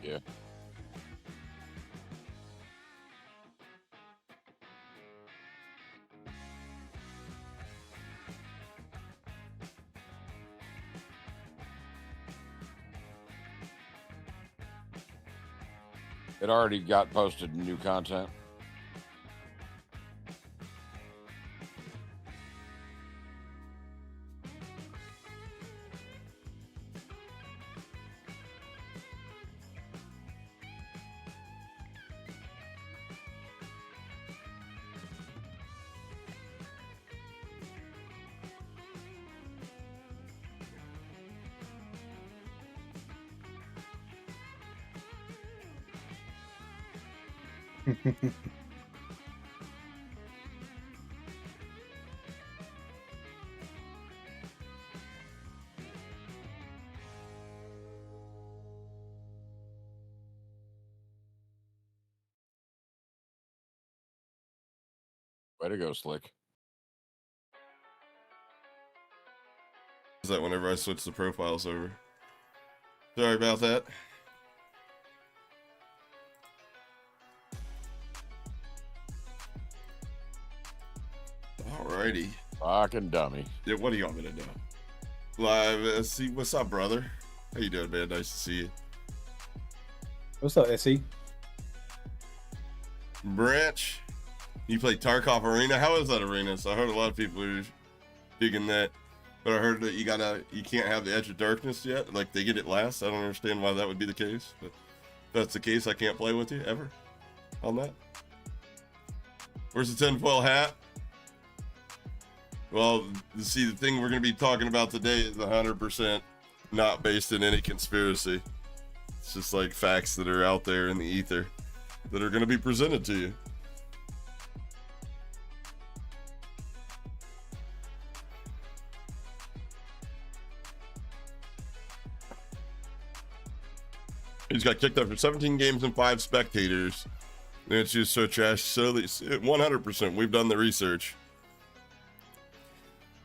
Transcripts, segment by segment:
Yeah. It already got posted new content. Way to go, Slick. Is that whenever I switch the profiles over? Sorry about that. Alrighty. Fucking dummy. Yeah, what do you want me to do? Live, SC. What's up, brother? How you doing, man? Nice to see you. What's up, SE? Branch, you play Tarkov Arena. How is that arena? So I heard a lot of people are digging that, but I heard that you can't have the Edge of Darkness yet. Like they get it last. I don't understand why that would be the case. But if that's the case, I can't play with you ever on that. Where's the tinfoil hat? Well, see, the thing we're going to be talking about today is 100% not based in any conspiracy. It's just like facts that are out there in the ether that are going to be presented to you. He's got kicked out for 17 games and 5 spectators. It's just so trash. So 100%. We've done the research.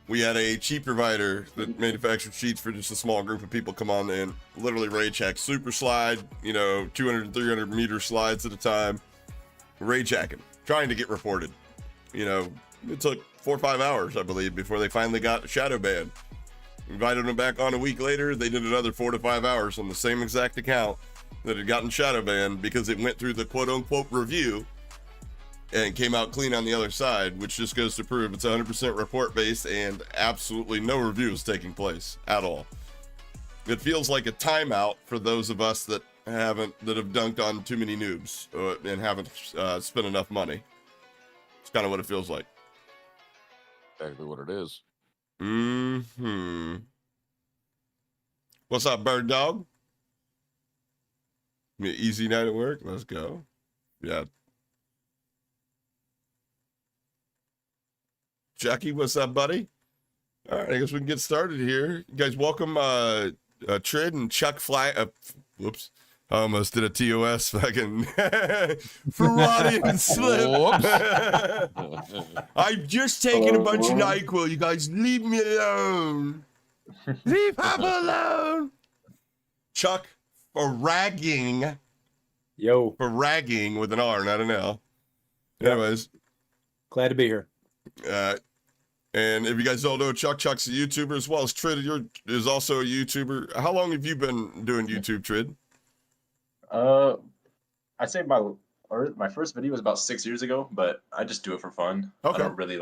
We had a cheat provider that manufactured cheats for just a small group of people come on and literally rage hack super slide, 200 and 300 meter slides at a time, rage hacking, trying to get reported. It took 4 or 5 hours, I believe, before they finally got shadow banned. Invited them back on a week later. They did another 4 to 5 hours on the same exact account that had gotten shadow banned because it went through the quote unquote review and came out clean on the other side, which just goes to prove it's 100% report based and absolutely no reviews taking place at all. It feels like a timeout for those of us that have dunked on too many noobs and haven't spent enough money. It's kind of what it feels like. Exactly what it is. What's up, bird dog? Easy night at work. Let's go. Yeah. Jackie, what's up, buddy? All right, I guess we can get started here. You guys welcome Trid and Chuck Fly. Whoops. I almost did a TOS fucking Ferrari and slip. I've just taken a bunch of NyQuil. You guys leave me alone. Leave Papa alone. Chuck Fraggin. Yo. Fraggin with an R, not an L. Anyways. Glad to be here. And if you guys don't know, Chuck's a YouTuber as well as Trid is also a YouTuber. How long have you been doing YouTube, Trid? I'd say my first video was about 6 years ago, but I just do it for fun. Okay. I don't really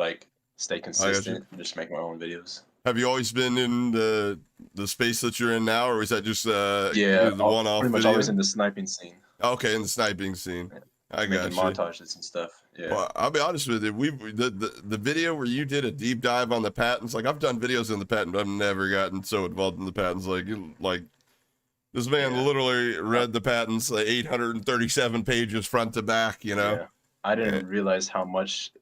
stay consistent. I just make my own videos. Have you always been in the space that you're in now, or is that just the one-off? Pretty much video? always in the sniping scene. Okay, in the sniping scene. Yeah. I got you. Montages and stuff. Yeah. Well, I'll be honest with you. The video where you did a deep dive on the patents, like I've done videos in the patent, but I've never gotten so involved in the patents. Like this man literally read the patents, 837 pages front to back. Yeah. I didn't realize how much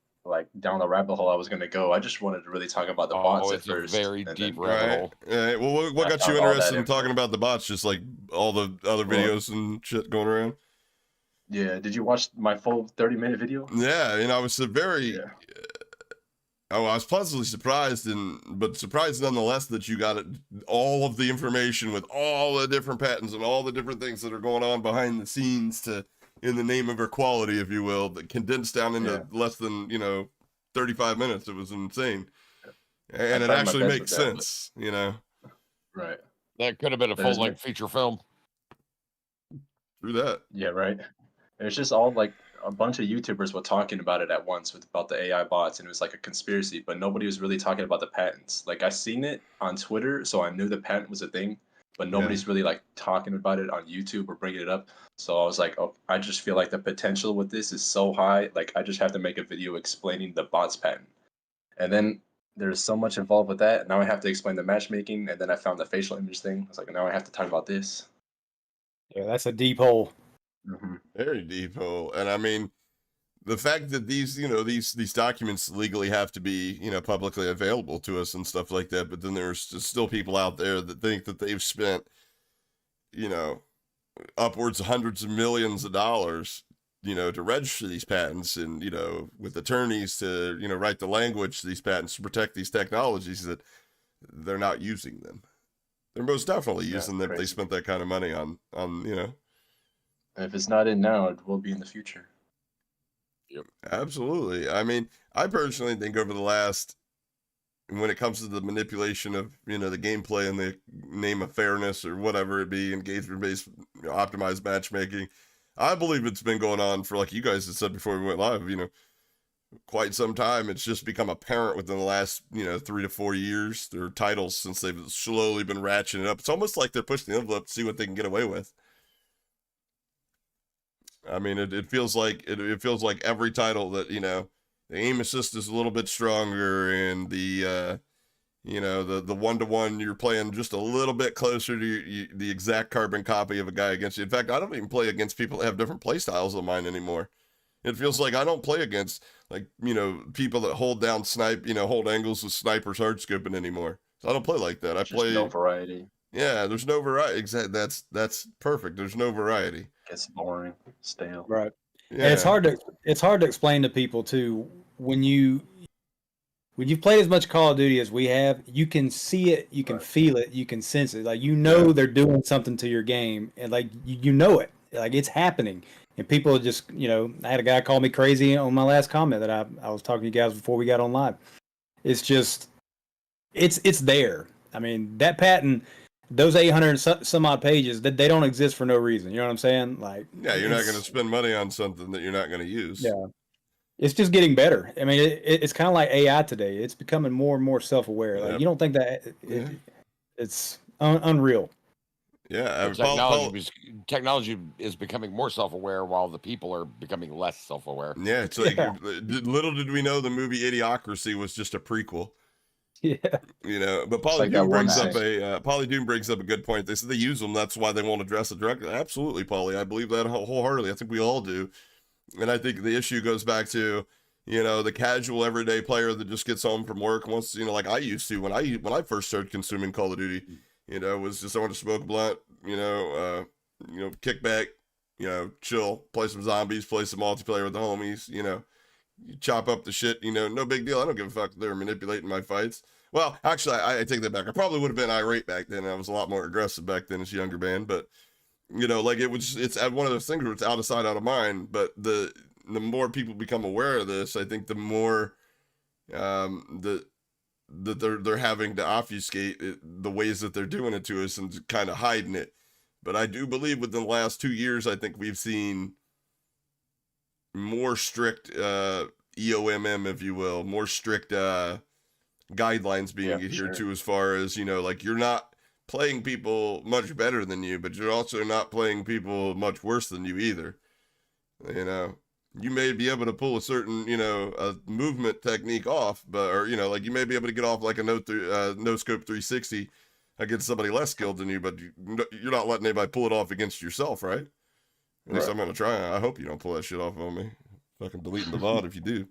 down the rabbit hole I was gonna go. I just wanted to really talk about the bots at first. It's a very deep rabbit hole. Right. Well, what got you interested in talking about the bots? Just like all the other videos and shit going around. Yeah, did you watch my full 30-minute video? Yeah, I was Oh, I was pleasantly surprised, but surprised nonetheless that you got all of the information with all the different patents and all the different things that are going on behind the scenes in the name of equality, if you will, that condensed down into less than 35 minutes. It was insane, and it actually makes sense, Right. That could have been a full-length feature film. Through that. Yeah, right. It's just all like a bunch of YouTubers were talking about it at once about the AI bots, and it was like a conspiracy, but nobody was really talking about the patents. Like I seen it on Twitter, so I knew the patent was a thing, but nobody's really like talking about it on YouTube or bringing it up. So I was like, oh, I just feel like the potential with this is so high. Like I just have to make a video explaining the bots patent, and then there's so much involved with that. Now I have to explain the matchmaking, and then I found the facial image thing. I was like, now I have to talk about this. Yeah, that's a deep hole. Very deep hole. And I mean, the fact that these documents legally have to be, publicly available to us and stuff like that, but then there's still people out there that think that they've spent, upwards of hundreds of millions of dollars, to register these patents and, with attorneys to, write the language to these patents to protect these technologies, that they're not using them. They're most definitely using them if they spent that kind of money on. And if it's not in now, it will be in the future. Yep. Absolutely. I mean, I personally think over the last, when it comes to the manipulation of, the gameplay in the name of fairness or whatever it be, engagement-based, optimized matchmaking, I believe it's been going on for, like you guys had said before we went live, quite some time. It's just become apparent within the last, 3 to 4 years, their titles, since they've slowly been ratcheting it up. It's almost like they're pushing the envelope to see what they can get away with. I mean, it feels like every title that, the aim assist is a little bit stronger, and the the 1-to-1, you're playing just a little bit closer to the exact carbon copy of a guy against you. In fact, I don't even play against people that have different play styles than mine anymore. It feels like I don't play against, like, people that hold down hold angles with snipers hard scoping anymore. So I don't play like that. There's just no variety. Yeah, there's no variety. Exactly. That's perfect. There's no variety. It's boring, stale. Right. Yeah. And it's hard to explain to people too, when you've played as much Call of Duty as we have, you can see it, you can feel it, you can sense it. Like, they're doing something to your game, and like you know it. Like, it's happening. And people just, I had a guy call me crazy on my last comment that I was talking to you guys before we got on live. It's just, it's there. I mean, that patent, those 800 some odd pages, that they don't exist for no reason. You know what I'm saying? Like, yeah, you're not going to spend money on something that you're not going to use. Yeah, it's just getting better. I mean, it's kind of like AI today. It's becoming more and more self-aware. Like, you don't think that it's unreal. Yeah, technology is becoming more self-aware, while the people are becoming less self-aware. Yeah, it's like, little did we know the movie Idiocracy was just a prequel. Yeah, but Polly Doom brings up a good point. They said they use them, that's why they won't address it directly. Absolutely, Polly, I believe that wholeheartedly. I think we all do, and I think the issue goes back to, the casual everyday player that just gets home from work and wants, like I used to when I first started consuming Call of Duty. Was just, I want to smoke a blunt, kick back, chill, play some zombies, play some multiplayer with the homies, you chop up the shit, no big deal. I don't give a fuck if they're manipulating my fights. Well, actually, I take that back. I probably would have been irate back then. I was a lot more aggressive back then as a younger man, but, like it's one of those things where it's out of sight, out of mind. But the more people become aware of this, I think the more, that they're having to obfuscate the ways that they're doing it to us and kind of hiding it. But I do believe within the last 2 years, I think we've seen more strict EOMM, if you will, more strict guidelines being adhered to, as far as, like, you're not playing people much better than you, but you're also not playing people much worse than you either. You may be able to pull a certain, a movement technique off, or like you may be able to get off like a no scope 360 against somebody less skilled than you, but you're not letting anybody pull it off against yourself, right? At least I'm gonna try. I hope you don't pull that shit off on me. Fucking deleting the VOD if you do.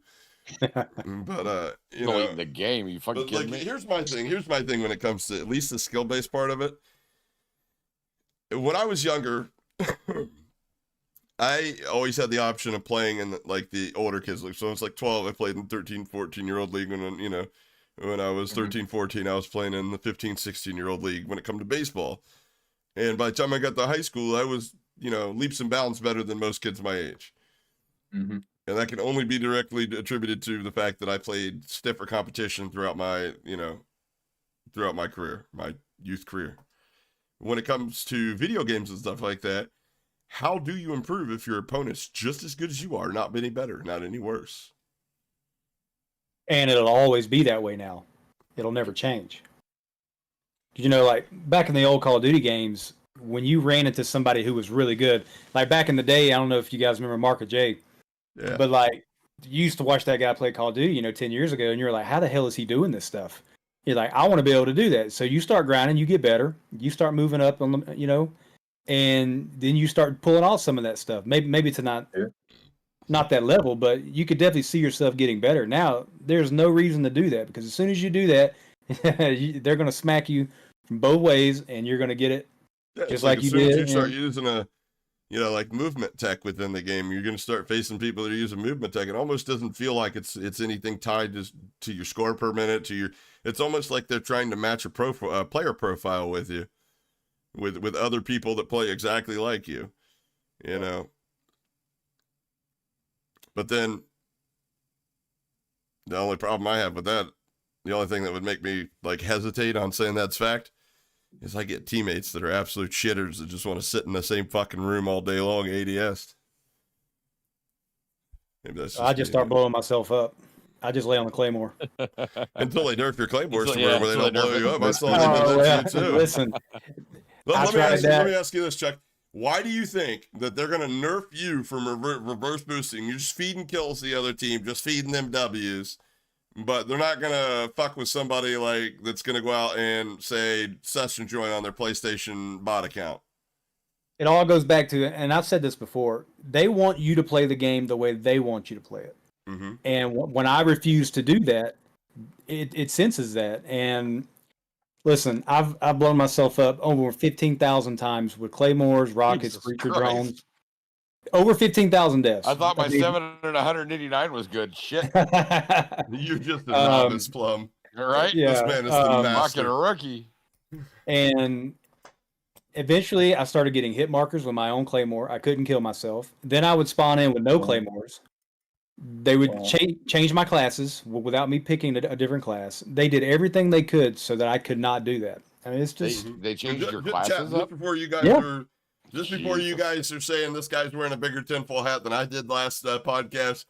But deleting the game, you fucking kidding me? Here's my thing when it comes to at least the skill based part of it. When I was younger. I always had the option of playing in like the older kids league. So I was like 12. I played in 13, 14-year-old league. And you know, when I was 13, 14, I was playing in the 15, 16-year-old league when it come to baseball. And by the time I got to high school, I was, you know, leaps and bounds better than most kids my age. Mm-hmm. And that can only be directly attributed to the fact that I played stiffer competition throughout my, you know, throughout my career, my youth career. When it comes to video games and stuff like that, how do you improve if your opponent's just as good as you are, not any better, not any worse? And it'll always be that way now. It'll never change. You know, like back in the old Call of Duty games, when you ran into somebody who was really good, like back in the day, I don't know if you guys remember Mark or Jay, Yeah. but like you used to watch that guy play Call of Duty, you know, 10 years ago, and you're like, how the hell is he doing this stuff? You're like, I want to be able to do that. So you start grinding, you get better, you start moving up on the, you know, and then you start pulling off some of that stuff. Maybe to not that level, but you could definitely see yourself getting better. Now, there's no reason to do that because as soon as you do that, they're going to smack you from both ways, and you're going to get it just like you as soon as did. you start using a, you know, like movement tech within the game, you're going to start facing people that are using movement tech. It almost doesn't feel like it's anything tied to your score per minute. It's almost like they're trying to match a player profile with you, with other people that play exactly like you, you know. But then the only problem I have with that, the only thing that would make me like hesitate on saying that's fact, is I get teammates that are absolute shitters that just want to sit in the same fucking room all day long, ADS. Maybe that's I just start blowing myself up. I just lay on the claymore. until they nerf your claymores to Yeah, where they until don't they blow nerf you it. up. I saw they did that to you too. Listen, Let me ask you this, Chuck. Why do you think that they're going to nerf you from reverse boosting? You're just feeding kills the other team, just feeding them W's, but they're not going to fuck with somebody like that's going to go out and say session join on their PlayStation bot account. it all goes back to, and I've said this before, they want you to play the game the way they want you to play it. Mm-hmm. And when I refuse to do that, it senses that. And listen, I've blown myself up over 15,000 times with claymores, rockets, Jesus creature Christ. drones. Over 15,000 deaths. I thought my mean, 7 and 189 was good. Shit. You're just a novice, Plum. All right? Yeah, This man is the Fucking master. rookie. And eventually I started getting hit markers with my own claymore. I couldn't kill myself. Then I would spawn in with no claymores. They would change my classes without me picking a different class. They did everything they could so that I could not do that. I mean, it's just They changed your Just classes up? before you guys Yeah. are, before you guys are saying this guy's wearing a bigger tinfoil hat than I did last podcast,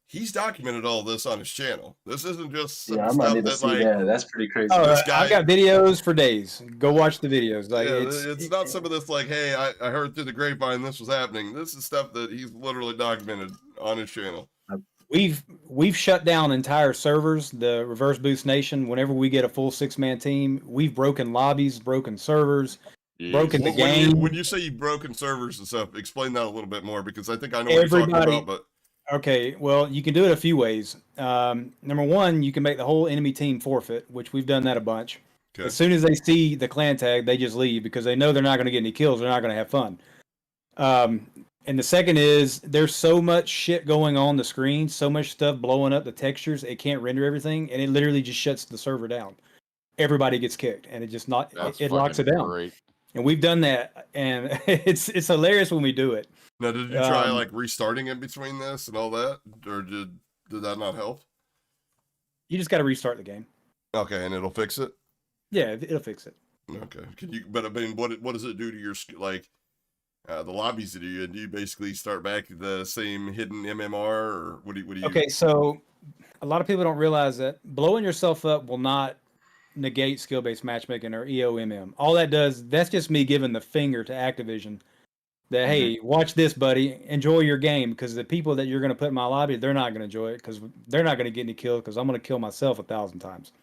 he's documented all this on his channel. This isn't just some I might stuff need to that see like. that. That's pretty crazy. oh, this guy- I've got videos for days. Go watch the videos. Like Yeah, it's not some of this like, hey, I heard through the grapevine this was happening. This is stuff that he's literally documented on his channel. We've shut down entire servers, the Reverse Boost Nation. Whenever we get a full 6-man team, we've broken lobbies, broken servers, broken the game. When you say you've broken servers and stuff, explain that a little bit more because I think I know what you're talking about. But Okay, well, you can do it a few ways. Number one, you can make the whole enemy team forfeit, which we've done that a bunch. okay. As soon as they see the clan tag, they just leave because they know they're not going to get any kills. They're not going to have fun. And the second is there's so much shit going on the screen, so much stuff blowing up the textures, it can't render everything, and it literally just shuts the server down. Everybody gets kicked, and it just it locks it down. Great. And we've done that, and it's hilarious when we do it. Now, did you try like restarting in between this and all that, or did that not help? You just got to restart the game. Okay, and it'll fix it. Yeah, it'll fix it. Okay, can you? But I mean, what does it do to your like? The lobbies that you do you basically start back at the same hidden MMR, or what do you? Okay, so a lot of people don't realize that blowing yourself up will not negate skill-based matchmaking or EOMM. All that does, that's just me giving the finger to Activision that, hey, watch this, buddy, enjoy your game, because the people that you're going to put in my lobby, they're not going to enjoy it because they're not going to get any kills because I'm going to kill myself 1,000 times.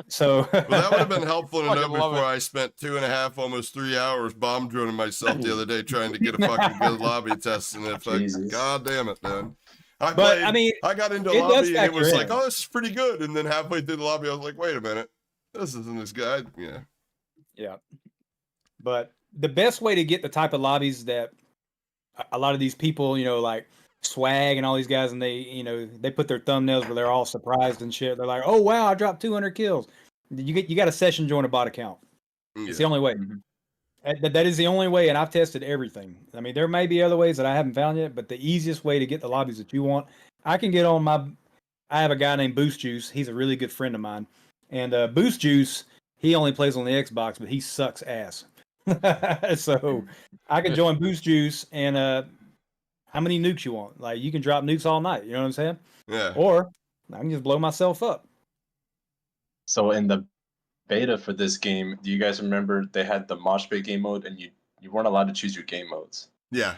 So well, that would have been helpful to know Fucking love before I spent 2.5, almost 3 hours bomb drilling myself the other day trying to get a fucking good lobby test, and it's like, Jesus. God damn it, man. I got into a it does lobby and it was factor like, in. oh, this is pretty good, and then halfway through the lobby, I was like, wait a minute, this isn't this guy. Yeah. Yeah. But the best way to get the type of lobbies that a lot of these people, like Swag and all these guys, and they put their thumbnails where they're all surprised and shit. They're like, "Oh wow, I dropped 200 kills." You got a session join a bot account. It's the only way. That is the only way, and I've tested everything. I mean, there may be other ways that I haven't found yet, but the easiest way to get the lobbies that you want, I can get on my. I have a guy named Boost Juice. He's a really good friend of mine, and Boost Juice, he only plays on the Xbox, but he sucks ass. So I can join Boost Juice, and how many nukes you want? Like, you can drop nukes all night. You know what I'm saying? Yeah. Or I can just blow myself up. So in the beta for this game, do you guys remember they had the mosh pit game mode, and you weren't allowed to choose your game modes? Yeah.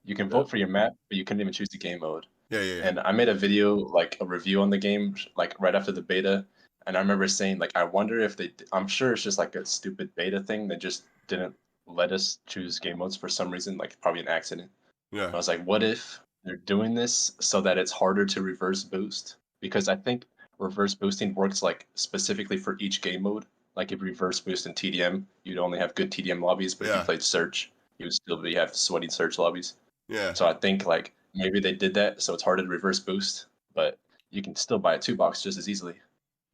You can vote for your map, but you couldn't even choose the game mode. Yeah. And I made a video, like a review on the game, like right after the beta, and I remember saying, like, I wonder if I'm sure it's just like a stupid beta thing that just didn't let us choose game modes for some reason, like probably an accident. Yeah. I was like, what if they're doing this so that it's harder to reverse boost? Because I think reverse boosting works like specifically for each game mode. Like if you reverse boost in TDM, you'd only have good TDM lobbies, but if you have search, you would still have sweaty search lobbies. Yeah. So I think like maybe they did that so it's harder to reverse boost, but you can still buy a 2-box just as easily.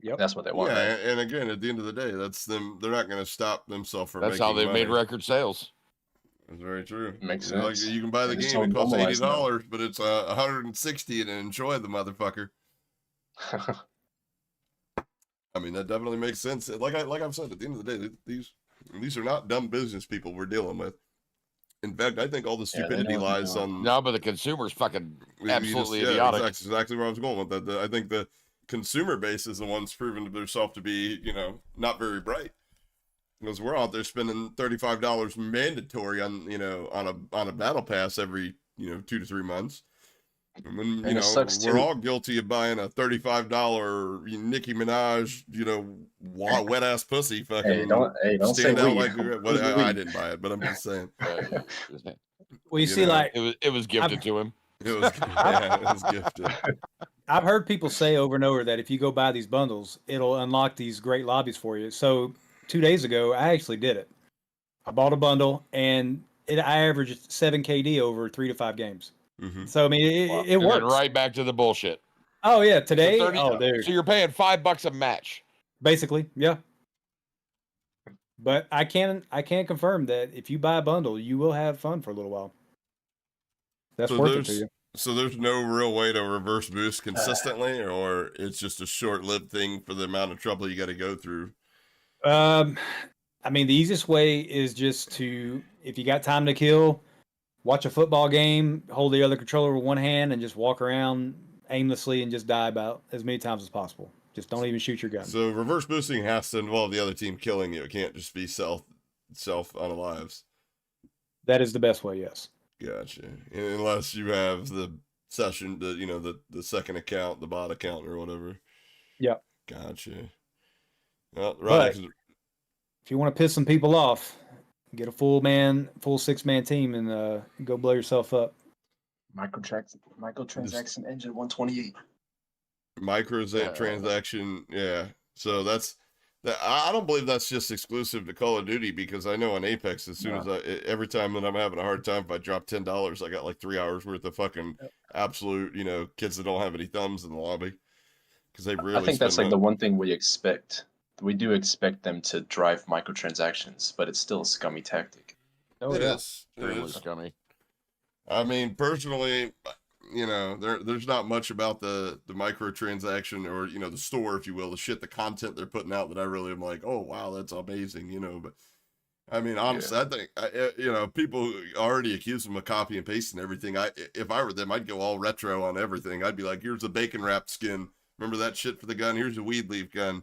Yep. That's what they want. Yeah, right? and again, at the end of the day, that's them. They're not going to stop themselves from. That's how they've made record sales. That's very true. Makes Like, sense. you can buy the It's game; so it costs normalized now. $80, but it's $160, and enjoy the motherfucker. I mean, that definitely makes sense. Like I've said, at the end of the day, these are not dumb business people we're dealing with. In fact, I think all the stupidity lies on. No, but the consumer's fucking absolutely idiotic. That's exactly where I was going with that. I think the consumer base is the one's proven themselves to be, not very bright. Because we're out there spending $35 mandatory on, on a battle pass every, 2 to 3 months. And when, we're all guilty of buying a $35 Nicki Minaj, wet ass pussy fucking Hey, don't stand say out we. like I didn't buy it, but I'm just saying. Well, you see, like it was gifted to him. It was gifted. I've heard people say over and over that if you go buy these bundles, it'll unlock these great lobbies for you. So 2 days ago, I actually did it. I bought a bundle, and I averaged 7 KD over 3 to 5 games. Mm-hmm. So I mean, it works. Right back to the bullshit. Oh yeah, today. So you're paying $5 a match, basically. Yeah. But I can confirm that if you buy a bundle, you will have fun for a little while. That's worth it to you. So there's no real way to reverse boost consistently, or it's just a short-lived thing for the amount of trouble you got to go through. I mean, the easiest way is just to, if you got time to kill, watch a football game, hold the other controller with one hand, and just walk around aimlessly and just die about as many times as possible. Just don't even shoot your gun. So reverse boosting has to involve the other team killing you. It can't just be self unalives. That is the best way, yes. Gotcha. Unless you have the session, the second account, the bot account or whatever. Yep. Gotcha. Well, right. But if you want to piss some people off, get a full 6-man team and go blow yourself up. Microtransaction engine 128. Transaction, yeah. So that's that. I don't believe that's just exclusive to Call of Duty, because I know on Apex, as soon as every time that I'm having a hard time, if I drop $10, I got like 3 hours worth of fucking absolute, kids that don't have any thumbs in the lobby, because they really. I think that's like the one thing we expect. We do expect them to drive microtransactions, but it's still a scummy tactic. Oh, it yeah. is. Really scummy. I mean, personally, there's not much about the microtransaction or, the store, if you will, the content they're putting out that I really am like, oh, wow, that's amazing, but I mean, honestly, I think, people already accuse them of copy and pasting everything. If I were them, I'd go all retro on everything. I'd be like, here's a bacon wrapped skin. Remember that shit for the gun? Here's a weed leaf gun.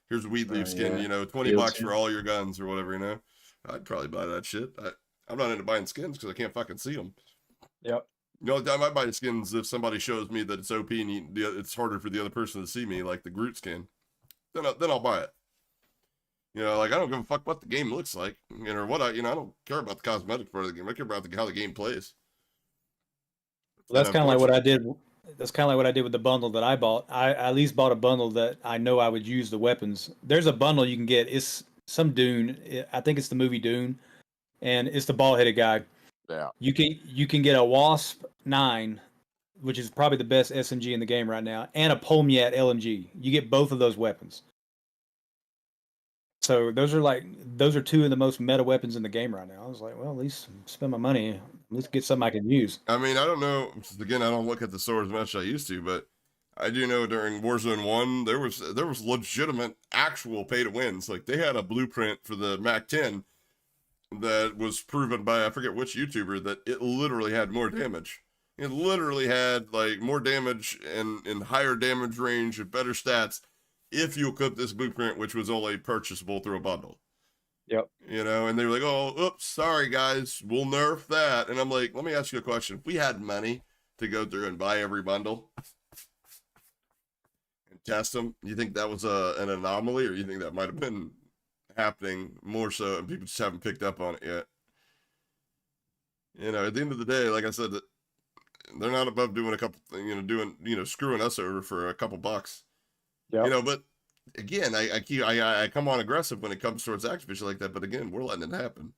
Here's a weed leaf skin, $20 for all your guns or whatever, I'd probably buy that shit. I'm not into buying skins because I can't fucking see them. Yep. I might buy skins if somebody shows me that it's OP and it's harder for the other person to see me, like the Groot skin. Then I'll buy it. I don't give a fuck what the game looks like, or what I don't care about the cosmetic part of the game. I care about how the game plays. Well, that's kind of like what I did. That's kind of like what I did with the bundle that I bought. I at least bought a bundle that I know I would use the weapons. There's a bundle you can get. It's some Dune. I think it's the movie Dune, and it's the bald-headed guy. Yeah. You can get a Wasp 9, which is probably the best SMG in the game right now, and a Polmiat LMG. You get both of those weapons. So those are two of the most meta weapons in the game right now. I was like, well, at least spend my money. At least get something I can use. I mean, I don't know. Again, I don't look at the store as much as I used to, but I do know during Warzone 1, there was legitimate, actual pay to wins. Like they had a blueprint for the Mac 10 that was proven by I forget which YouTuber that it literally had more damage. It literally had like more damage and higher damage range and better stats if you equip this blueprint, which was only purchasable through a bundle. Yep. You know, and they were like, "Oh, oops, sorry guys, we'll nerf that." And I'm like, "Let me ask you a question. If we had money to go through and buy every bundle and test them, you think that was an anomaly, or you think that might have been happening more so and people just haven't picked up on it yet?" You know, at the end of the day, like I said, they're not above doing a couple, screwing us over for a couple bucks. Yep. You know, but again, I come on aggressive when it comes towards Activision like that, but again, we're letting it happen.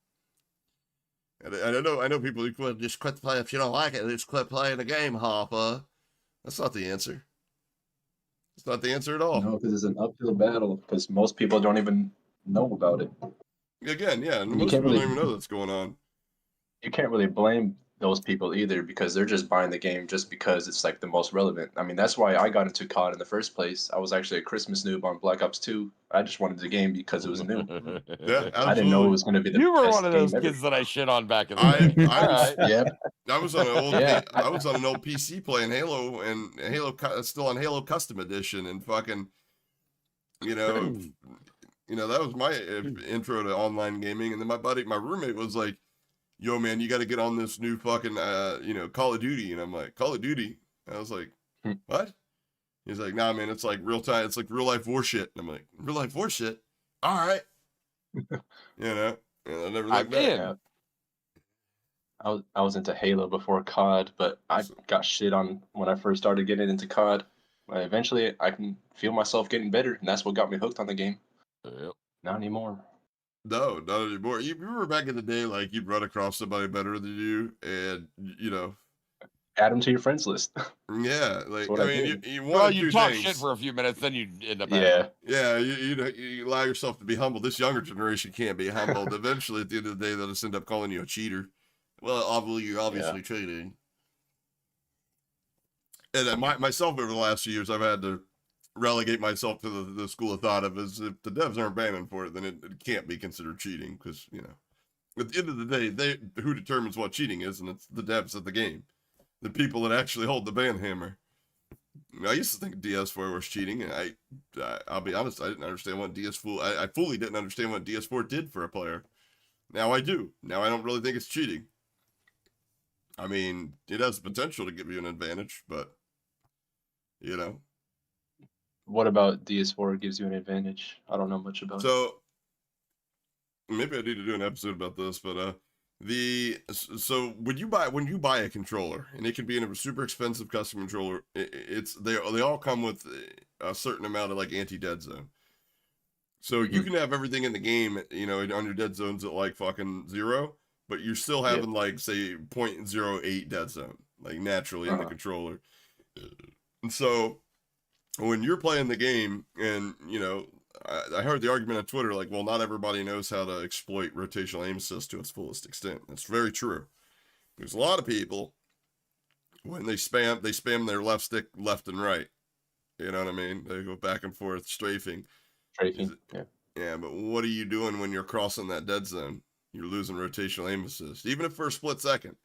And I know people who just quit playing if you don't like it, just quit playing the game, Hopper. That's not the answer. It's not the answer at all. No, because it's an uphill battle. Because most people don't even know about it. Again, yeah, and You most can't people really- don't even know that's going on. You can't really blame those people either because they're just buying the game just because it's like the most relevant. I mean, that's why I got into COD in the first place. I was actually a Christmas noob on Black Ops 2. I just wanted the game because it was new. Yeah, I didn't know it was going to be the You were best one of those game ever. kids that I shit on back in the day. I was, Alright. Yeah, I was on an old, Yeah. I was on an old PC playing Halo, and still on Halo Custom Edition, and fucking, you know, that was my intro to online gaming. And then my roommate was like, "Yo, man, you got to get on this new fucking, Call of Duty." And I'm like, "Call of Duty?" I was like, "What?" He's like, "Nah, man, it's like real time. It's like real life war shit." And I'm like, "Real life war shit? All right." And I never looked I'm back. in. Yeah. I was into Halo before COD, but I got shit on when I first started getting into COD. Eventually, I can feel myself getting better, and that's what got me hooked on the game. Yep. Not anymore. No, not anymore. You remember back in the day, like you'd run across somebody better than you, and Add them to your friends list. yeah, like what I I mean, did. you one Well, of you two talk things. shit for a few minutes, then you end up. Yeah. Yeah, you allow yourself to be humble. This younger generation can't be humbled. Eventually, at the end of the day, they'll just end up calling you a cheater. Well, you're obviously cheating. And myself over the last few years, I've had to relegate myself to the school of thought of is if the devs aren't banning for it, then it can't be considered cheating because at the end of the day, who determines what cheating is, and it's the devs of the game, the people that actually hold the ban hammer. I used to think DS4 was cheating, and I'll be honest, I didn't understand what DS4. I fully didn't understand what DS4 did for a player. Now I do. Now I don't really think it's cheating. I mean, it has the potential to give you an advantage, but What about DS4 gives you an advantage? I don't know much about it. So maybe I need to do an episode about this, but so when you buy a controller, and it can be in a super expensive custom controller, they all come with a certain amount of like anti-dead zone. So you can have everything in the game, on your dead zones at like fucking 0, but you're still having like say 0.08 dead zone, like naturally in the controller. And so when you're playing the game, and I heard the argument on Twitter, like, well, not everybody knows how to exploit rotational aim assist to its fullest extent. That's very true. There's a lot of people, when they spam their left stick left and right. You know what I mean? They go back and forth, strafing. Yeah, but what are you doing when you're crossing that dead zone? You're losing rotational aim assist, even if for a split second.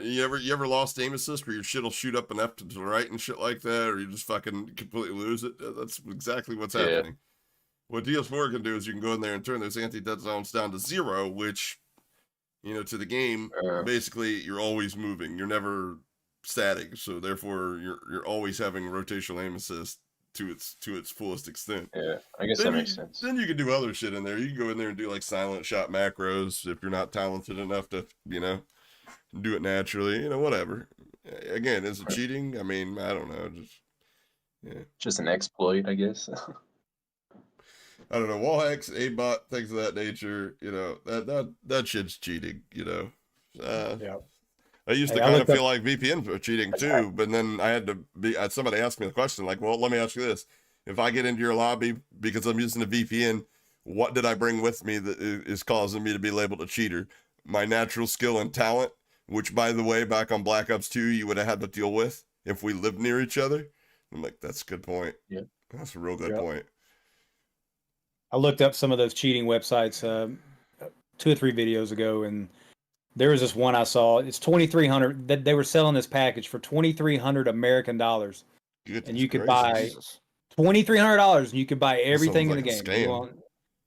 You ever lost aim assist where your shit will shoot up and left to the right and shit like that, or you just fucking completely lose it? That's exactly what's happening. What DS4 can do is you can go in there and turn those anti-dead zones down to 0, which, to the game, basically you're always moving. You're never static, so therefore you're always having rotational aim assist to its fullest extent. Yeah, I guess that makes sense. Then you can do other shit in there. You can go in there and do like silent shot macros if you're not talented enough to, do it naturally, whatever. Again, is it cheating? I mean, I don't know. Just an exploit, I guess. I don't know. Wall hacks, aimbot, things of that nature. That shit's cheating. Yeah. I used to Hey, I kind of looked up. feel like VPNs were cheating too, but then I had to be. Somebody asked me the question, like, "Well, let me ask you this: if I get into your lobby because I'm using a VPN, what did I bring with me that is causing me to be labeled a cheater? My natural skill and talent, which, by the way, back on Black Ops 2, you would have had to deal with if we lived near each other." I'm like, "That's a good point. Yeah. That's a real good Yeah. point." I looked up some of those cheating websites 2 or 3 videos ago, and there was this one I saw. It's 2,300. That they were selling this package for 2,300 American dollars, and Goodness you could gracious, buy Jesus. $2,300, and you could buy that sounds everything in like the a game. scam.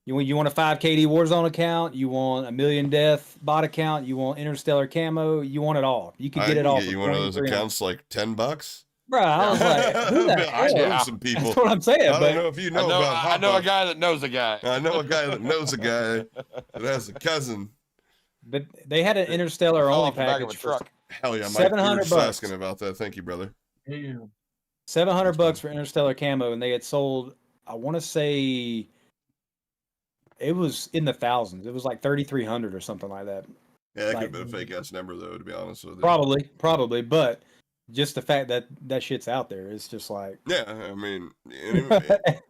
You want a 5 KD Warzone account, you want a million death bot account, you want interstellar camo, you want it all. You could I get it can all get for you one of those 2,300. accounts like $10. Bro, I was like, who the I know hell? Yeah. some That's people. what I'm saying. I don't But know if you I know know. about I know a Hop guy that knows a guy. I know a guy that knows a guy that has a cousin. but they had an It interstellar fell only off the back of a package for truck. Hell yeah, Mike. You were just $700. asking about that. Thank you, brother. Damn. $700 for interstellar camo, and they had sold. I want to say it was in the thousands. It was like 3,300 or something like that. Yeah, that could Like have been a fake ass number though, to be honest with you. probably, but just the fact that that shit's out there, it's just like Yeah, I mean,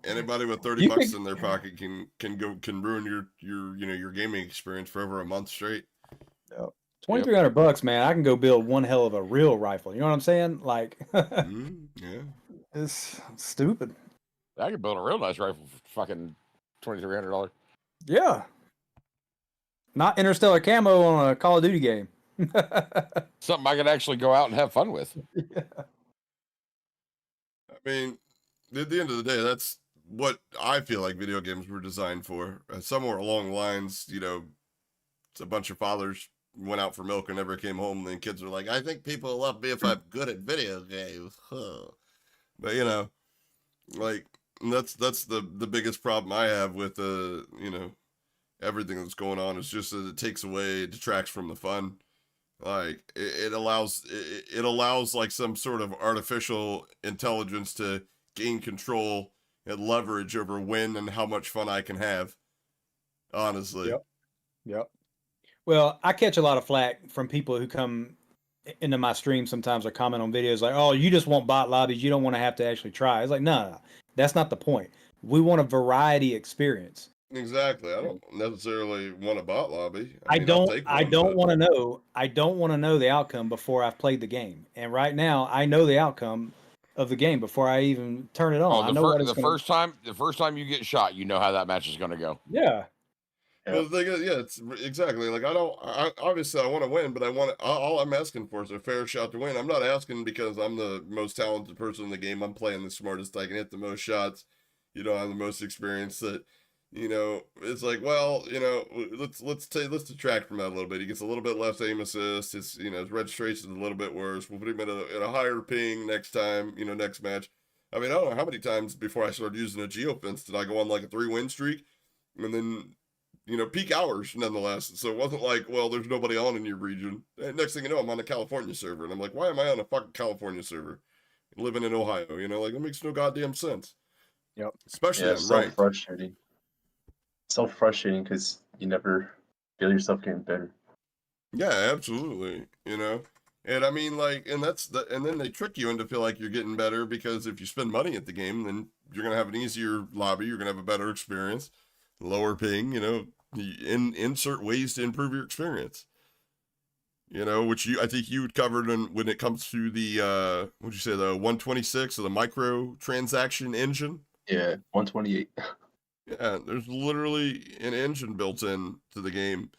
anybody with 30 you bucks could, in their pocket can ruin your gaming experience for over a month straight. 2,300 bucks, man. I can go build one hell of a real rifle. You know what I'm saying? Like, Yeah. it's stupid. I could build a real nice rifle for fucking $2,300. Yeah, not interstellar camo on a Call of Duty game. Something I could actually go out and have fun with. I mean, at the end of the day, that's what I feel like video games were designed for. Somewhere along the lines, it's a bunch of fathers went out for milk and never came home. And then kids are like, I think people love me if I'm good at video games. Huh. But like that's the biggest problem I have with everything that's going on is just that it takes away, it detracts from the fun. Like it allows like some sort of artificial intelligence to gain control and leverage over when and how much fun I can have. Honestly. Yep. Well, I catch a lot of flack from people who come into my stream sometimes or comment on videos like, "Oh, you just want bot lobbies. You don't want to have to actually try." It's like, no, that's not the point. We want a variety experience. Exactly. I don't necessarily want a bot lobby. I mean, I'll don't. take I one, don't but want to know. I don't want to know the outcome before I've played the game. And right now, I know the outcome of the game before I even turn it on. Oh, I know what it's the going first time you get shot, you know how that match is going to go. Yeah. Well, the thing is, yeah, it's exactly like obviously I want to win, but all I'm asking for is a fair shot to win. I'm not asking because I'm the most talented person in the game. I'm playing the smartest. I can hit the most shots. I'm the most experienced. That it's like, well, let's detract from that a little bit. He gets a little bit less aim assist. His registration is a little bit worse. We'll put him at a higher ping next time. Next match. I mean, I don't know how many times before I started using a geofence did I go on like a 3-win streak, and then. Peak hours nonetheless. So it wasn't like, well, there's nobody on in your region. And next thing you know, I'm on a California server. And I'm like, why am I on a fucking California server? Living in Ohio, that makes no goddamn sense. Yep. Especially Yeah, on it's so ranked. frustrating. So frustrating because you never feel yourself getting better. Yeah, absolutely. And I mean, like, and then they trick you into feel like you're getting better because if you spend money at the game, then you're gonna have an easier lobby, you're gonna have a better experience, lower ping, insert ways to improve your experience. Which I think you covered when it comes to the what'd you say, the 126 or the micro transaction engine? Yeah, 128. Yeah, there's literally an engine built in to the game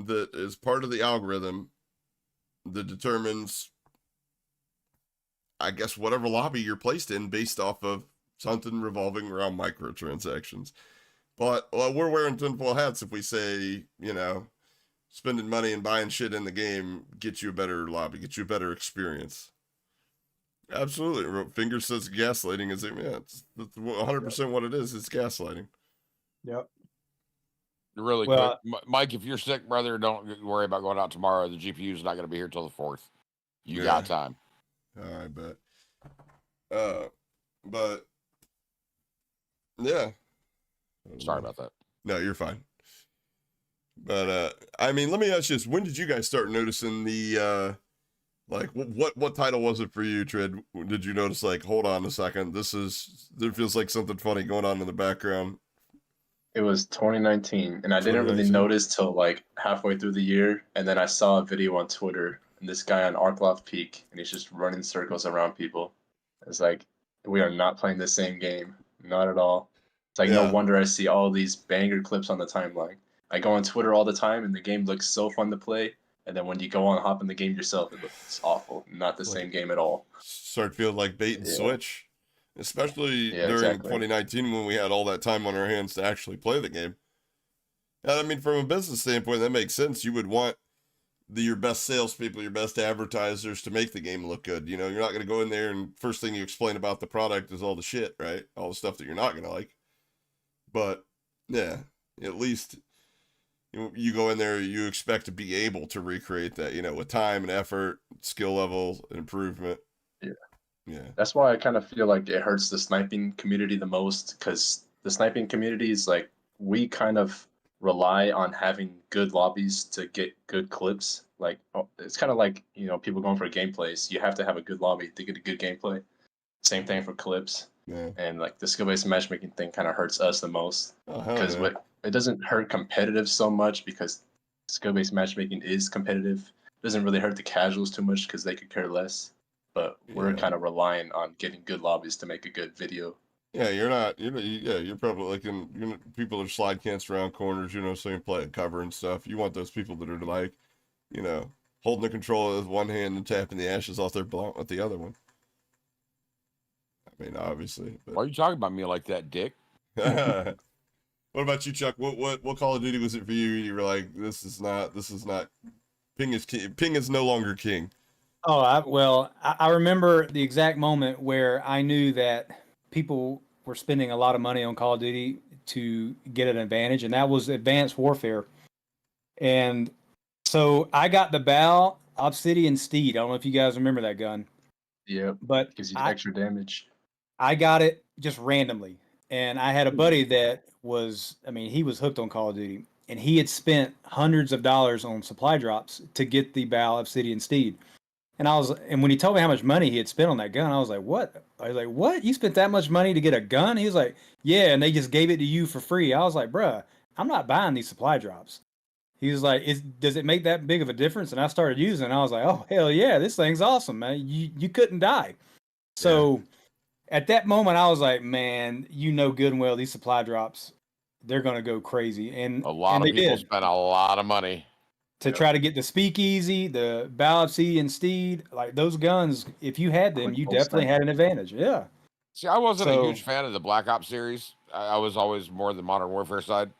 that is part of the algorithm that determines, I guess, whatever lobby you're placed in based off of something revolving around microtransactions. But we're wearing tinfoil hats if we say, spending money and buying shit in the game gets you a better lobby, gets you a better experience. Absolutely. Finger says gaslighting is, that's 100% what it is. It's gaslighting. Yep. Really quick, Mike, if you're sick, brother, don't worry about going out tomorrow. The GPU is not going to be here till the 4th. You got time. I bet. But yeah. Sorry about that. No, you're fine. But I mean, let me ask you this: when did you guys start noticing the like what title was it for you, Trid? Did you notice like, hold on a second, there feels like something funny going on in the background? It was 2019, and I didn't really 2019. notice till like halfway through the year, and then I saw a video on Twitter, and this guy on Arkloff Peak, and he's just running circles around people. It's like we are not playing the same game, not at all. It's like no Yeah. wonder I see all these banger clips on the timeline. I go on Twitter all the time, and the game looks so fun to play, and then when you go on hop in the game yourself, it looks awful. Not the Like, same game at all. start feeling like bait and Yeah, switch, especially yeah, during exactly. 2019 when we had all that time on our hands to actually play the game. And I mean, from a business standpoint, that makes sense. You would want your best salespeople, your best advertisers to make the game look good. You're not going to go in there and first thing you explain about the product is all the shit, right? All the stuff that you're not going to like. But yeah, at least you go in there, you expect to be able to recreate that, with time and effort, skill level improvement. Yeah. Yeah. That's why I kind of feel like it hurts the sniping community the most, because the sniping community is like, we kind of rely on having good lobbies to get good clips. Like, it's kind of like, people going for gameplays. You have to have a good lobby to get a good gameplay. Same thing for clips. Yeah. And like the skill-based matchmaking thing kind of hurts us the most, Oh, hell because yeah. it doesn't hurt competitive so much, because skill-based matchmaking is competitive. It doesn't really hurt the casuals too much because they could care less. But we're Yeah. kind of relying on getting good lobbies to make a good video. Yeah, you're probably like people are slide cants around corners, so you play a cover and stuff. You want those people that are like, holding the controller with one hand and tapping the ashes off their blunt with the other one. I mean, obviously. But... Why are you talking about me like that, Dick? What about you, Chuck? What Call of Duty was it for you? You were like, this is not Ping is king. Ping is no longer king. Oh, I remember the exact moment where I knew that people were spending a lot of money on Call of Duty to get an advantage, and that was Advanced Warfare. And so I got the Bow Obsidian Steed. I don't know if you guys remember that gun. Yeah, but gives you extra damage. I got it just randomly. And I had a buddy that he was hooked on Call of Duty, and he had spent hundreds of dollars on supply drops to get the Bow Obsidian Steed. And when he told me how much money he had spent on that gun, I was like, what? I was like, what? You spent that much money to get a gun? He was like, yeah, and they just gave it to you for free. I was like, bruh, I'm not buying these supply drops. He was like, does it make that big of a difference? And I started using it, and I was like, oh, hell yeah, this thing's awesome, man. You couldn't die. So at that moment, I was like, man, good and well, these supply drops, they're going to go crazy. And a lot of people spent a lot of money to try to get the Speakeasy, the Bow Obsidian Steed, like those guns. If you had them, you definitely had an advantage. Yeah. See, I wasn't a huge fan of the Black Ops series. I was always more the Modern Warfare side.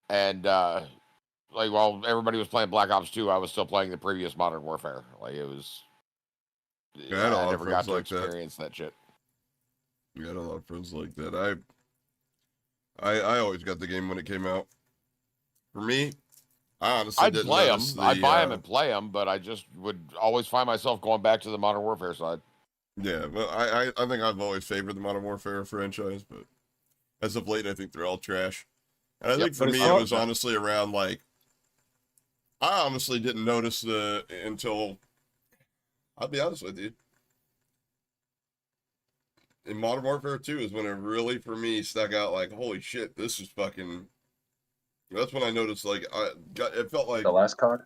And while everybody was playing Black Ops 2, I was still playing the previous Modern Warfare. Like it was. I never got to experience that shit. You had a lot of friends like that. I always got the game when it came out. For me, I honestly didn't play them. I'd buy them and play them, but I just would always find myself going back to the Modern Warfare side. Yeah, well, I think I've always favored the Modern Warfare franchise, but as of late, I think they're all trash. And I think for me, it was honestly around like, I honestly didn't notice until, I'll be honest with you, in Modern Warfare 2 is when it really, for me, stuck out like, holy shit, this is fucking, that's when I noticed, like, it felt like... The last COD?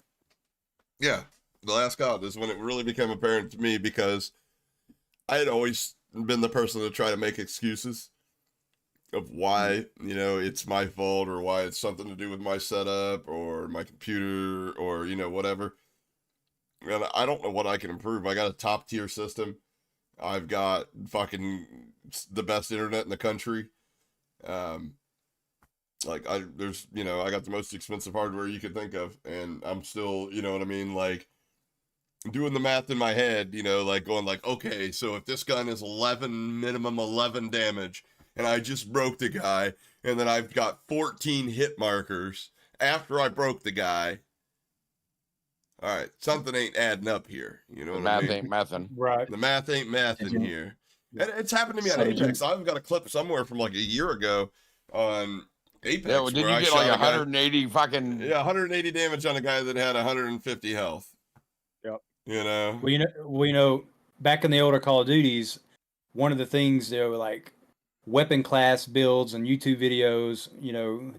Yeah, the last COD is when it really became apparent to me, because I had always been the person to try to make excuses of why, it's my fault, or why it's something to do with my setup, or my computer, or, whatever. And I don't know what I can improve. I got a top-tier system. I've got fucking the best internet in the country. I got the most expensive hardware you could think of, and I'm still, you know what I mean, like doing the math in my head, like going like, okay, so if this gun is minimum 11 damage, and I just broke the guy, and then I've got 14 hit markers after I broke the guy. All right, something ain't adding up here. You know what I mean? The math ain't mathing. Right. The math ain't mathing here. And it's happened to me on Apex. I've got a clip somewhere from like a year ago on Apex. Yeah, well, did you get like 180 fucking? Yeah, 180 damage on a guy that had 150 health. Yep. You know. Well, back in the older Call of Duties, one of the things they were like weapon class builds and YouTube videos.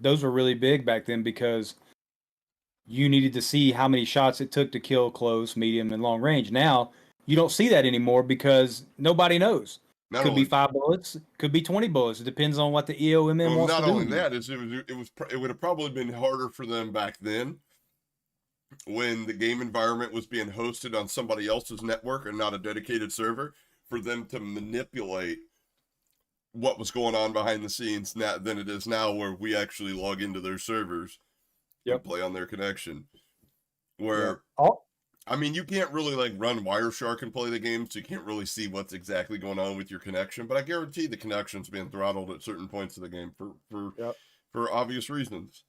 Those were really big back then because you needed to see how many shots it took to kill close, medium, and long range. Now you don't see that anymore because nobody knows. Could be 5 bullets, could be 20 bullets. It depends on what the EOMM wants to do. Not only that, it would have probably been harder for them back then when the game environment was being hosted on somebody else's network and not a dedicated server, for them to manipulate what was going on behind the scenes than it is now, where we actually log into their servers and play on their connection. Where I mean, you can't really like run Wireshark and play the game, so you can't really see what's exactly going on with your connection. But I guarantee the connection's being throttled at certain points of the game for obvious reasons.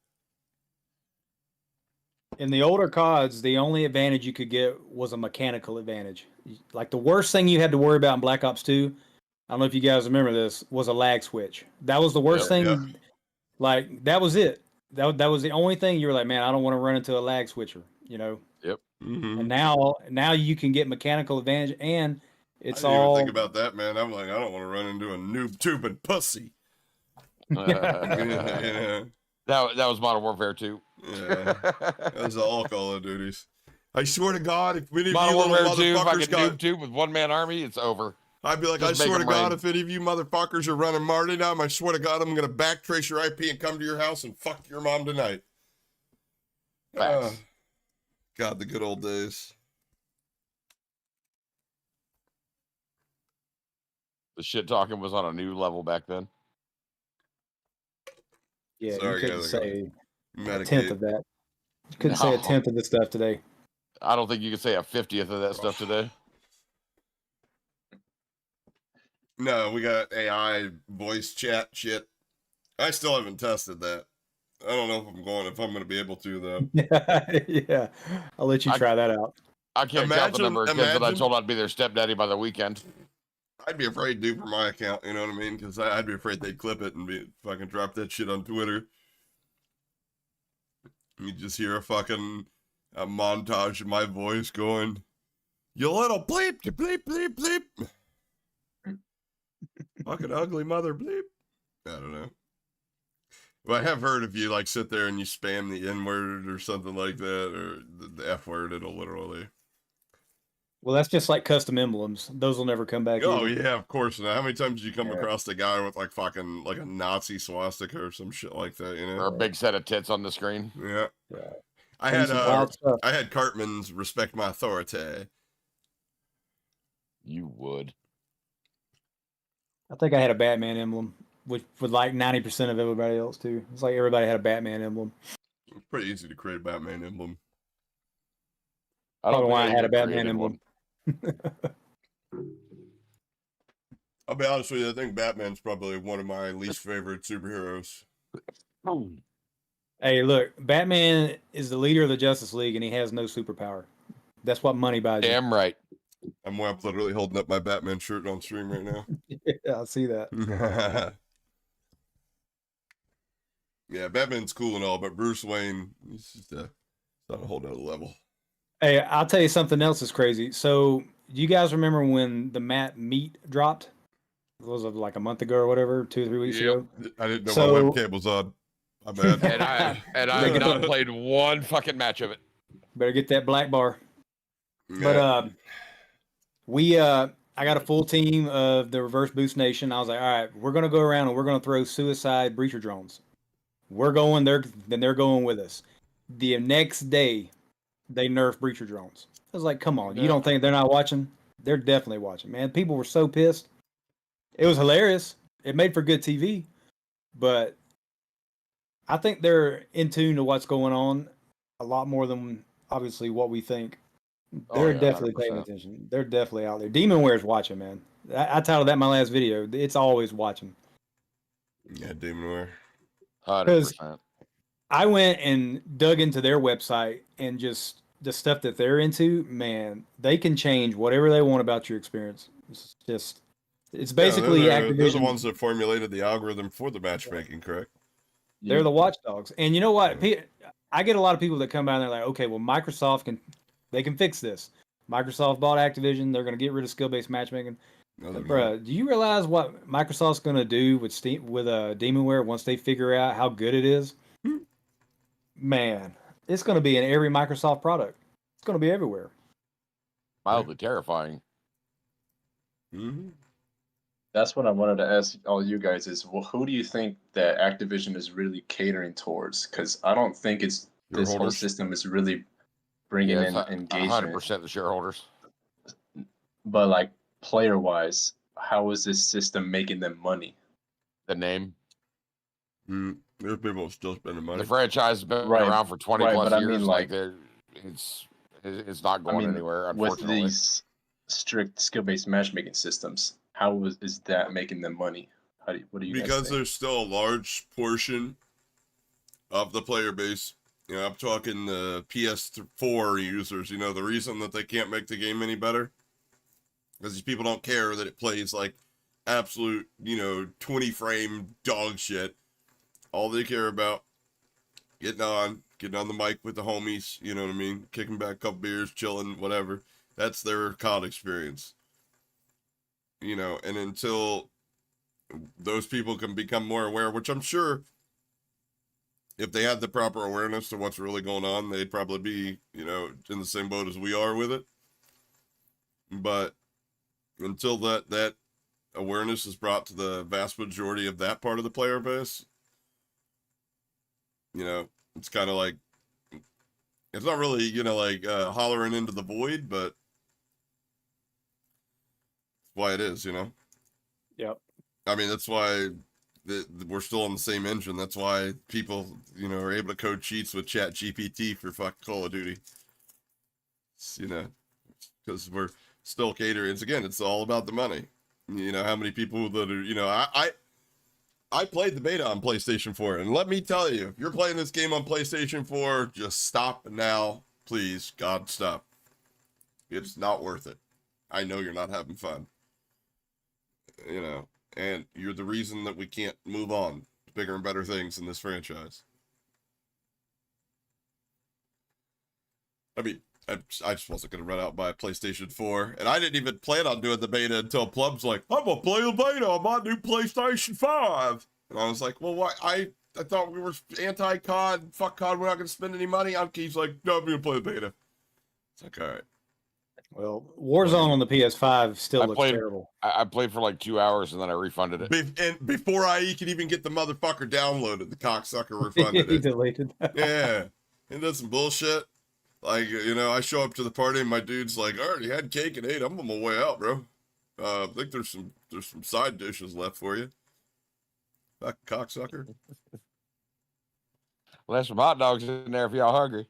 In the older CODs, the only advantage you could get was a mechanical advantage. Like the worst thing you had to worry about in Black Ops 2, I don't know if you guys remember this, was a lag switch. That was the worst thing. Yeah. Like that was it. That was the only thing you were like, man, I don't want to run into a lag switcher. Yep. Mm-hmm. And now you can get mechanical advantage, and it's I didn't all. Even think about that, man. I'm like, I don't want to run into a noob tubing pussy. That was Modern Warfare 2. Yeah, that was all Call of Duties. I swear to God, if any of Modern you Warfare 2 motherfuckers fucking noob tube with one-man army, it's over. I'd be like, I swear to God, if any of you motherfuckers are running Martyrdom, I swear to God, I'm going to backtrace your IP and come to your house and fuck your mom tonight. God, the good old days. The shit talking was on a new level back then. Yeah, you couldn't say a tenth of that. You couldn't say a tenth of this stuff today. I don't think you could say a 50th of that stuff today. No, we got AI voice chat shit. I still haven't tested that. I don't know if I'm going to be able to, though. Yeah, I'll let you try that out. I can't count the number of kids that I told I'd be their stepdaddy by the weekend. I'd be afraid to for my account, you know what I mean? Because I'd be afraid they'd clip it and fucking drop that shit on Twitter. You just hear a montage of my voice going, "You little bleep, you bleep, bleep, bleep. Fucking ugly mother bleep." I don't know. But I have heard if you like sit there and you spam the N-word or something like that, or the F-word, it'll literally. Well, that's just like custom emblems. Those will never come back. Oh, yeah, of course. Now, how many times did you come across a guy with like a Nazi swastika or some shit like that, you know? Or a big set of tits on the screen. Yeah. I had Cartman's respect my authority. You would. I think I had a Batman emblem, with like 90% of everybody else too. It's like everybody had a Batman emblem. It's pretty easy to create a Batman emblem. I don't know why I had a Batman emblem. I'll be honest with you, I think Batman's probably one of my least favorite superheroes. Hey, look, Batman is the leader of the Justice League, and he has no superpower. That's what money buys. Damn right. I'm literally holding up my Batman shirt on stream right now. Yeah, I see that. Yeah, Batman's cool and all, but Bruce Wayne, he's just on a whole nother level. Hey, I'll tell you something else that's crazy. So, do you guys remember when the Matt Meat dropped? Was it like a month ago or whatever, 2 or 3 weeks ago? I didn't know my webcam was on. My bad. and I have not played one fucking match of it. Better get that black bar. Yeah. But I got a full team of the Reverse Boost Nation. I was like, all right, we're gonna go around and we're gonna throw suicide breacher drones. We're going there, then they're going with us. The next day, they nerfed breacher drones. I was like, come on, you don't think they're not watching? They're definitely watching, man. People were so pissed. It was hilarious. It made for good TV, but I think they're in tune to what's going on a lot more than obviously what we think. They're definitely 100%. Paying attention. They're definitely out there. Demonware's watching, man. I titled that my last video. It's always watching. Yeah, Demonware. 100%. I went and dug into their website and just the stuff that they're into, man, they can change whatever they want about your experience. It's basically Activision. They're the ones that formulated the algorithm for the matchmaking, correct? They're the watchdogs. And you know what? I get a lot of people that come out and they're like, okay, well, Microsoft can fix this. Microsoft bought Activision. They're going to get rid of skill-based matchmatching. Bruh, do you realize what Microsoft's going to do with Demonware once they figure out how good it is? Man, it's going to be in every Microsoft product. It's going to be everywhere. Mildly terrifying. Mm-hmm. That's what I wanted to ask all you guys is, well, who do you think that Activision is really catering towards? Because I don't think this whole system is really bringing in engagement. 100% the shareholders. But like player-wise, how is this system making them money? The name. There's people still spending money. The franchise has been around for 20 plus years. I mean, like it's not going anywhere, unfortunately. With these strict skill-based matchmaking systems, how is that making them money? What do you guys think? There's still a large portion of the player base. You know, I'm talking the PS4 users. You know, the reason that they can't make the game any better because these people don't care that it plays like absolute, 20 frame dog shit. All they care about getting on the mic with the homies, you know what I mean? Kicking back a couple beers, chilling, whatever. That's their COD experience. You know, and until those people can become more aware, which I'm sure if they had the proper awareness to what's really going on, they'd probably be, in the same boat as we are with it. But until that awareness is brought to the vast majority of that part of the player base, it's kind of like, it's not really, hollering into the void, but that's why it is, Yep. I mean, that's why we're still on the same engine. That's why people, are able to code cheats with Chat GPT for fucking Call of Duty. Because we're still catering. Again, it's all about the money. How many people that are, I played the beta on PlayStation 4, and let me tell you, if you're playing this game on PlayStation 4, just stop now, please. God, stop. It's not worth it. I know you're not having fun. And you're the reason that we can't move on to bigger and better things in this franchise. I mean, I just wasn't going to run out by a PlayStation 4, and I didn't even plan on doing the beta until Plum's like, I'm going to play the beta on my new PlayStation 5. And I was like, well, why? I thought we were anti-COD, fuck COD, we're not going to spend any money on. He's like, no, I'm going to play the beta. It's like, all right. Well, Warzone on the PS5 still looks terrible. I played for like 2 hours and then I refunded it. And before I could even get the motherfucker downloaded, the cocksucker refunded it. He deleted. Yeah. And that's some bullshit. Like, I show up to the party and my dude's like, I already had cake and ate. I'm on my way out, bro. I think there's some side dishes left for you. Fucking cocksucker. Well, there's some hot dogs in there if y'all hungry.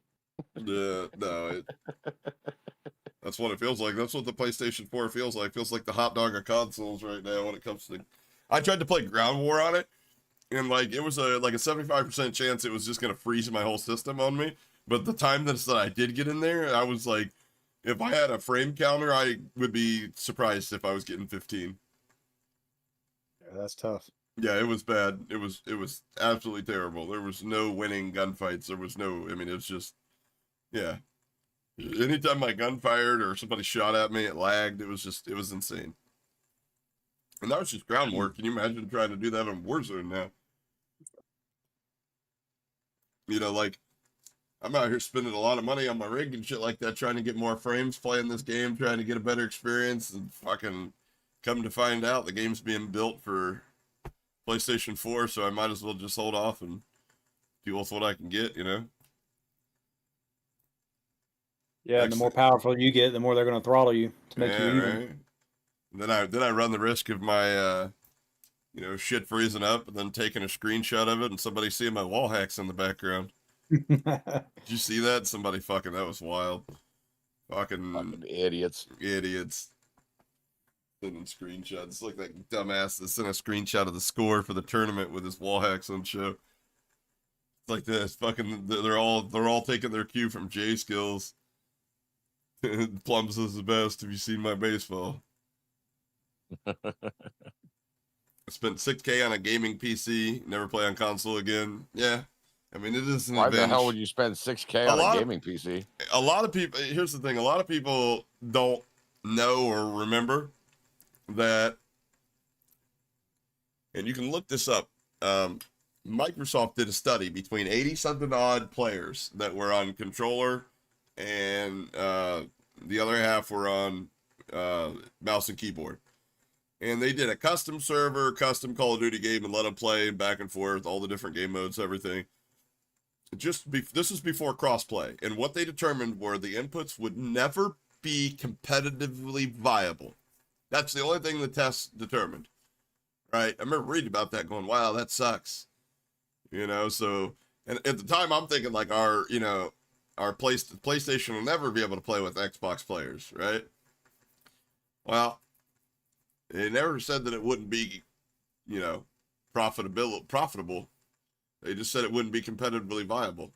Yeah, no. That's what it feels like. That's what the PlayStation 4 feels like. It feels like the hot dog of consoles right now when it comes to... I tried to play Ground War on it, and it was a 75% chance it was just going to freeze my whole system on me. But the time that I did get in there, I was like, if I had a frame counter, I would be surprised if I was getting 15. Yeah, that's tough. Yeah, it was bad. It was absolutely terrible. There was no winning gunfights. There was no, it was just, yeah. Anytime my gun fired or somebody shot at me, it lagged. It was insane. And that was just ground war. Can you imagine trying to do that on Warzone now? I'm out here spending a lot of money on my rig and shit like that, trying to get more frames playing this game, trying to get a better experience, and fucking come to find out the game's being built for PlayStation 4, so I might as well just hold off and deal with what I can get, Yeah, and the more powerful you get, the more they're going to throttle you to make you even. Right. Then I run the risk of my, shit freezing up and then taking a screenshot of it and somebody seeing my wall hacks in the background. Did you see that? Somebody that was wild. Fucking idiots. Sending screenshots. It's like that dumbass that sent a screenshot of the score for the tournament with his wall hacks on show. It's like this. They're all taking their cue from J Skills. Plums is the best. Have you seen my baseball? spent $6K on a gaming PC, never play on console again. Yeah. I mean, it is an Why advantage. the hell would you spend $6K on a gaming PC? A lot of people, here's the thing, a lot of people don't know or remember that, and you can look this up. Microsoft did a study between 80 something odd players that were on controller, and the other half were on mouse and keyboard. And they did a custom server, custom Call of Duty game, and let them play back and forth, all the different game modes, everything. This was before crossplay, and what they determined were the inputs would never be competitively viable. That's the only thing the test determined, right? I remember reading about that, going, "Wow, that sucks," you know. So, and at the time, I'm thinking like our PlayStation will never be able to play with Xbox players, right? Well, they never said that it wouldn't be, profitable. They just said it wouldn't be competitively viable.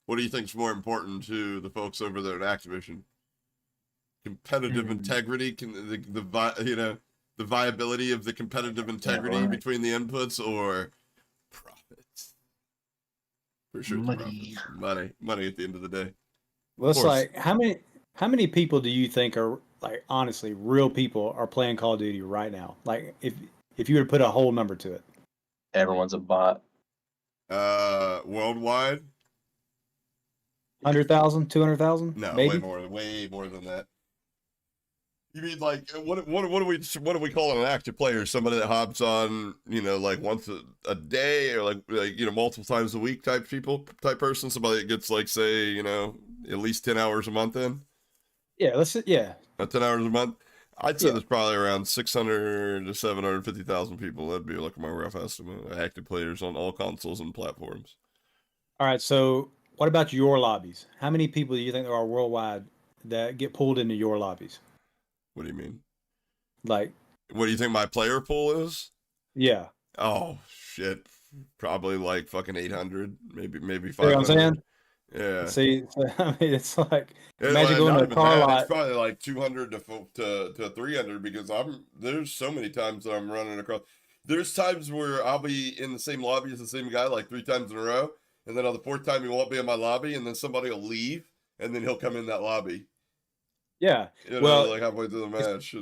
What do you think's more important to the folks over there at Activision? Competitive integrity, the viability of the competitive integrity between the inputs, or profits? For sure, Money. Money at the end of the day. Well, it's like how many people do you think are, like, honestly real people are playing Call of Duty right now? Like, if you were to put a whole number to it. Everyone's a bot. Worldwide? 100,000, 200,000? No, maybe? way more than that. You mean like what do we call an active player? Somebody that hops on, like once a day, or like multiple times a week type person. Somebody that gets, like, say, at least 10 hours a month in. Yeah, 10 hours a month. I'd say there's probably around 600 to 750,000 people. That'd be like my rough estimate. Active players on all consoles and platforms. All right, so what about your lobbies? How many people do you think there are worldwide that get pulled into your lobbies? What do you mean? Like, what do you think my player pool is? Yeah. Oh shit, probably like fucking 800, maybe 500. You know what I'm saying? Yeah. See, I mean, it's like, imagine going to a car lot. It's probably like 200 to 300, because there's so many times that I'm running across. There's times where I'll be in the same lobby as the same guy like 3 times in a row, and then on the 4th time he won't be in my lobby, and then somebody will leave, and then he'll come in that lobby. Yeah. Well, like halfway through the match,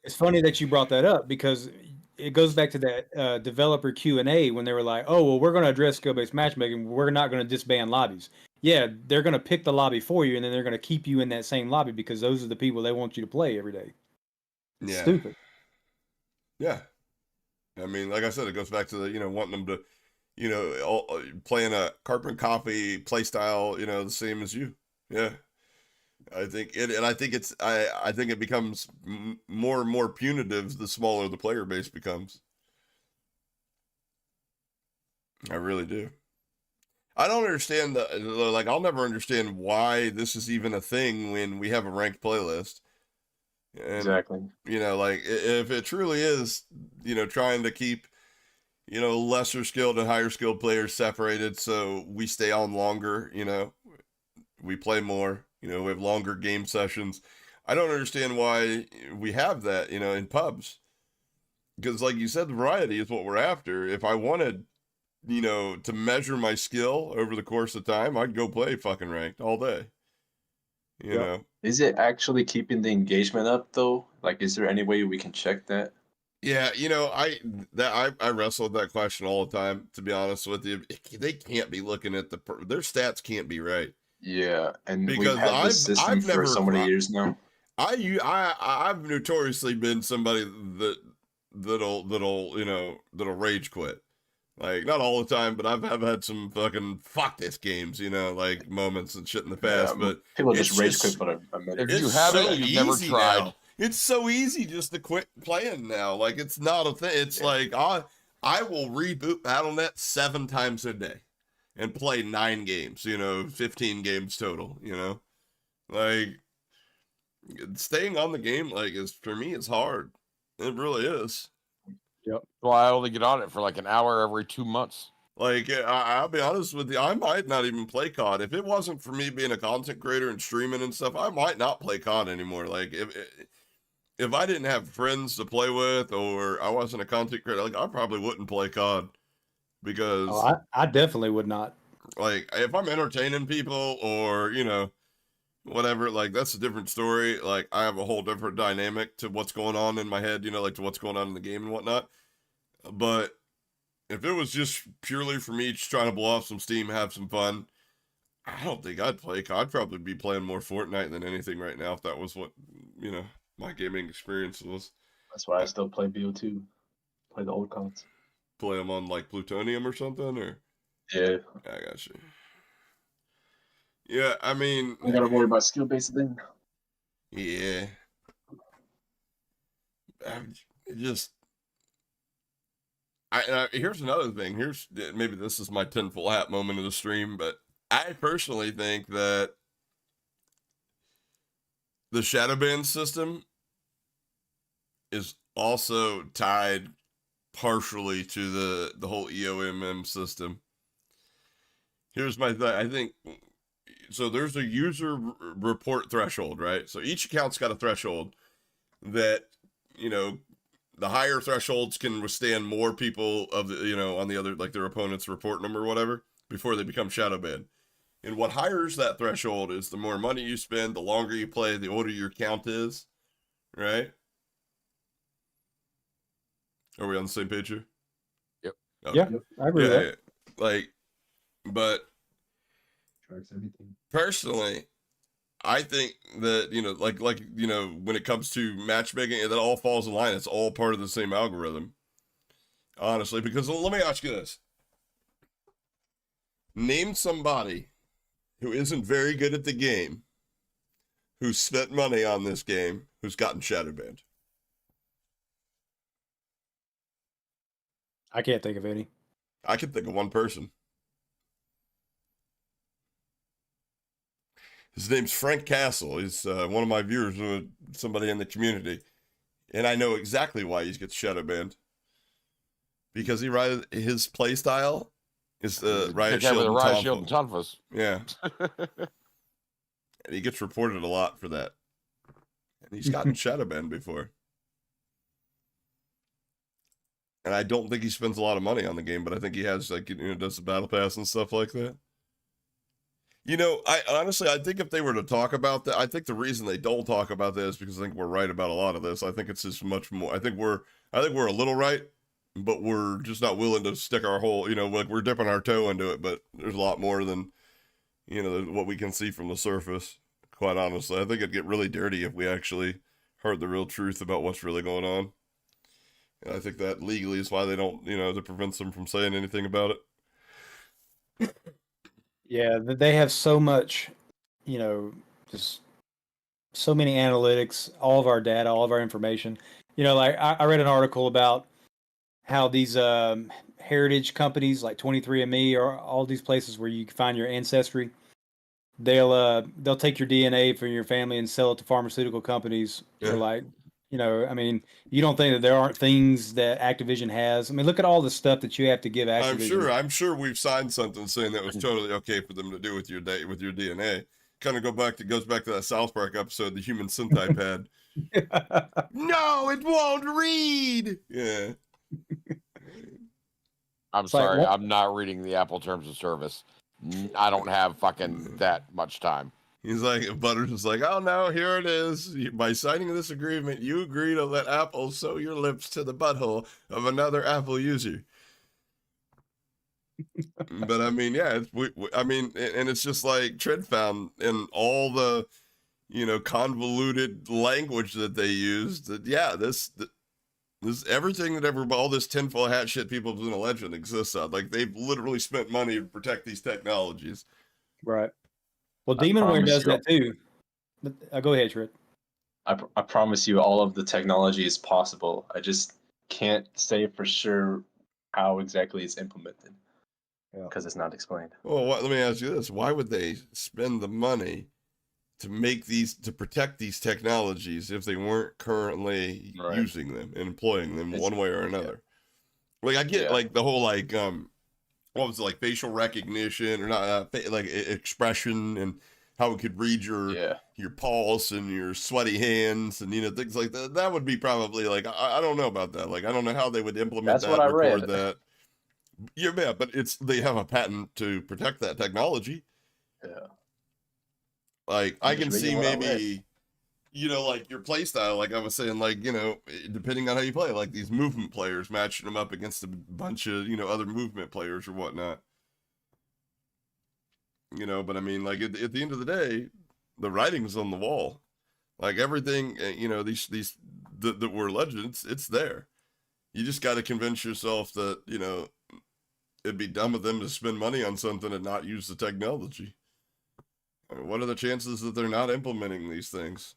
it's funny that you brought that up, because it goes back to that developer Q&A when they were like, "Oh, well, we're going to address skill-based matchmaking. We're not going to disband lobbies." Yeah, they're going to pick the lobby for you, and then they're going to keep you in that same lobby because those are the people they want you to play every day. Yeah. Stupid. Yeah. I mean, like I said, it goes back to the, wanting them to, playing a carbon copy play style, the same as you. Yeah. I think it becomes more and more punitive the smaller the player base becomes. I really do. I don't understand I'll never understand why this is even a thing when we have a ranked playlist. And, exactly. Like, if it truly is, trying to keep, lesser skilled and higher skilled players separated so we stay on longer, we play more, we have longer game sessions. I don't understand why we have that, in pubs. Because, like you said, the variety is what we're after. If I wanted, to measure my skill over the course of time, I'd go play fucking ranked all day. You know? Is it actually keeping the engagement up, though? Like, is there any way we can check that? Yeah, I wrestle with that question all the time, to be honest with you. They can't be looking at their stats can't be right. Yeah, and because we've had this system for so many years now. I've notoriously been somebody that'll rage quit. Like, not all the time, but I've had some fucking fuck this games, like moments and shit in the past. But people just rage quit for a minute. If you haven't, you've never tried. Now. It's so easy just to quit playing now. Like, it's not a thing. It's like I will reboot BattleNet 7 times a day and play 9 games. 15 games total. Like, staying on the game, like, for me, is hard. It really is. Yep. Well, I only get on it for like an hour every 2 months. Like, I'll be honest with you, I might not even play COD. If it wasn't for me being a content creator and streaming and stuff, I might not play COD anymore. Like, if I didn't have friends to play with or I wasn't a content creator, like I probably wouldn't play COD because I definitely would not. like if I'm entertaining people or whatever, like that's a different story. Like I have a whole different dynamic to what's going on in my head, like to what's going on in the game and whatnot. But if it was just purely for me just trying to blow off some steam, have some fun, I don't think I'd play. I'd probably be playing more Fortnite than anything right now if that was what, my gaming experience was. That's why I still play BO2. Play the old CODs. Play them on like Plutonium or something, or? Yeah. I got you. Yeah, I mean... I gotta worry about skill-based thing. Yeah. Here's another thing. Maybe this is my tinfoil hat moment of the stream, but I personally think that the shadow ban system is also tied partially to the whole EOMM system. Here's my thing. I think so. There's a user report threshold, right? So each account's got a threshold that the higher thresholds can withstand more people of the on the other, like their opponent's reporting them or whatever before they become shadow banned. And what higher that threshold is the more money you spend, the longer you play, the older your count is, right? Are we on the same page here? Yep. Okay. Yeah, I agree with that. Yeah. Like, but Tracks everything. personally, I think that, when it comes to matchmaking, that all falls in line. It's all part of the same algorithm. Honestly, because let me ask you this. Name somebody who isn't very good at the game, who spent money on this game, who's gotten shadow banned. I can't think of any. I can think of one person. His name's Frank Castle. He's one of my viewers, somebody in the community. And I know exactly why he gets shadow banned. Because his play style is riot shield and riot shield and tonfas. Yeah. And he gets reported a lot for that. And he's gotten shadow banned before. And I don't think he spends a lot of money on the game, but I think he has, does the battle pass and stuff like that. I honestly think if they were to talk about that, I think the reason they don't talk about this is because I think we're right about a lot of this. I think it's just much more. I think we're a little right, but we're just not willing to stick our whole, like we're dipping our toe into it. But there's a lot more than, what we can see from the surface. Quite honestly, I think it'd get really dirty if we actually heard the real truth about what's really going on. And I think that legally is why they don't, that prevents them from saying anything about it. Yeah, they have so much, just so many analytics, all of our data, all of our information. Like I read an article about how these heritage companies like 23andMe or all these places where you can find your ancestry, they'll take your DNA from your family and sell it to pharmaceutical companies for like, I mean, you don't think that there aren't things that Activision has? I mean, look at all the stuff that you have to give Activision. I'm sure we've signed something saying that was totally okay for them to do with your DNA. Kind of goes back to that South Park episode, the human centipede. No, it won't read. Yeah. I'm sorry, I'm not reading the Apple Terms of Service. I don't have fucking that much time. He's like, Butters is like, oh no, here it is. By signing this agreement, you agree to let Apple sew your lips to the butthole of another Apple user. But I mean, yeah, and it's just like Tread found in all the, convoluted language that they used. That this everything that all this tinfoil hat shit people have been alleging exists on. Like they've literally spent money to protect these technologies. Right. Well, Demonware does that too. But, go ahead, Shred. I promise you all of the technology is possible. I just can't say for sure how exactly it's implemented because it's not explained. Well, let me ask you this. Why would they spend the money to protect these technologies if they weren't currently using them and employing them one way or another? Like I get like the whole like what was it, like facial recognition or not like expression and how it could read your pulse and your sweaty hands and things like that. That would be probably like I don't know about that. Like I don't know how they would implement That's that, what I record read. that. Yeah, but they have a patent to protect that technology. Yeah. Like I'm I just can reading see what I read. maybe, like your play style, like I was saying, like, depending on how you play, like these movement players matching them up against a bunch of, other movement players or whatnot. But I mean, like at the end of the day, the writing's on the wall. Like everything, these that were legends, it's there. You just got to convince yourself that, it'd be dumb of them to spend money on something and not use the technology. What are the chances that they're not implementing these things?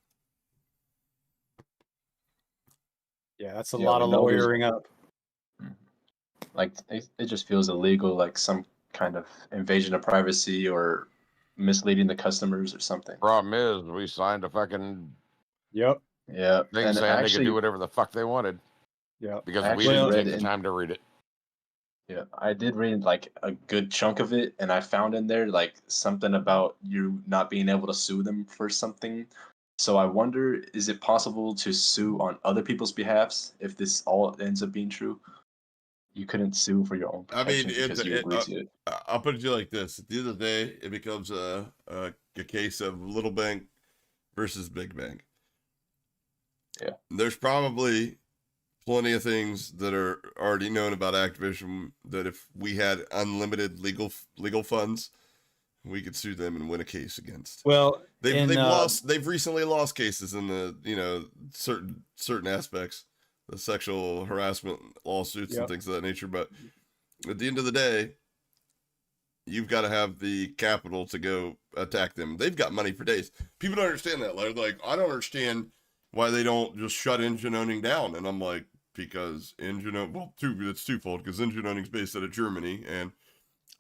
Yeah, that's a lot of we know there's- lawyering up. Like it just feels illegal, like some kind of invasion of privacy or misleading the customers or something. Problem is, we signed a fucking Yep. Yeah, thing and saying they could actually, do whatever the fuck they wanted Yeah. because I we actually didn't read take the in- time to read it. yeah, I did read like a good chunk of it, and I found in there like something about you not being able to sue them for something. So I wonder, is it possible to sue on other people's behalfs if this all ends up being true? You couldn't sue for your own I mean, protection because you agreed to it. I'll put it to you like this: at the end of the day, it becomes a case of little bank versus big bank. Yeah. There's probably plenty of things that are already known about Activision that if we had unlimited legal funds, we could sue them and win a case against. Well, they've recently lost cases in the certain aspects, the sexual harassment lawsuits and things of that nature. But at the end of the day, you've got to have the capital to go attack them. They've got money for days. People don't understand that. Like I don't understand why they don't just shut engine owning down. And I'm like, because it's twofold. Because engine owning is based out of Germany, and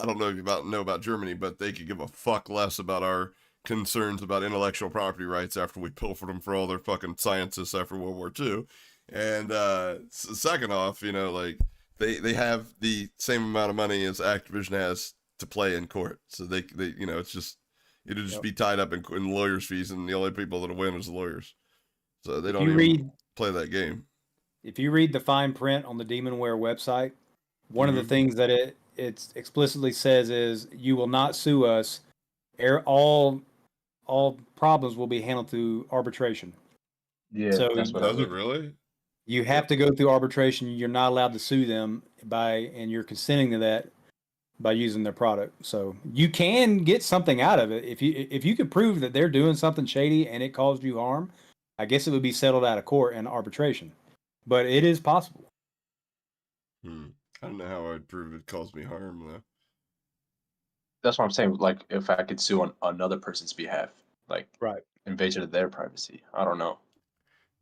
I don't know about Germany, but they could give a fuck less about our concerns about intellectual property rights after we pilfered them for all their fucking scientists after World War II. And second off, like they have the same amount of money as Activision has to play in court, so they it's just it'll just be tied up in lawyers' fees, and the only people that'll win is the lawyers. So they don't even play that game. If you read the fine print on the Demonware website, one of the things that it explicitly says is you will not sue us. All problems will be handled through arbitration. Yeah, so that's what does it really? You have to go through arbitration. You're not allowed to sue them and you're consenting to that by using their product. So you can get something out of it if you can prove that they're doing something shady and it caused you harm. I guess it would be settled out of court in arbitration, but it is possible. I don't know how I'd prove it caused me harm though. That's what I'm saying. Like if I could sue on another person's behalf, like right, invasion of their privacy. I don't know.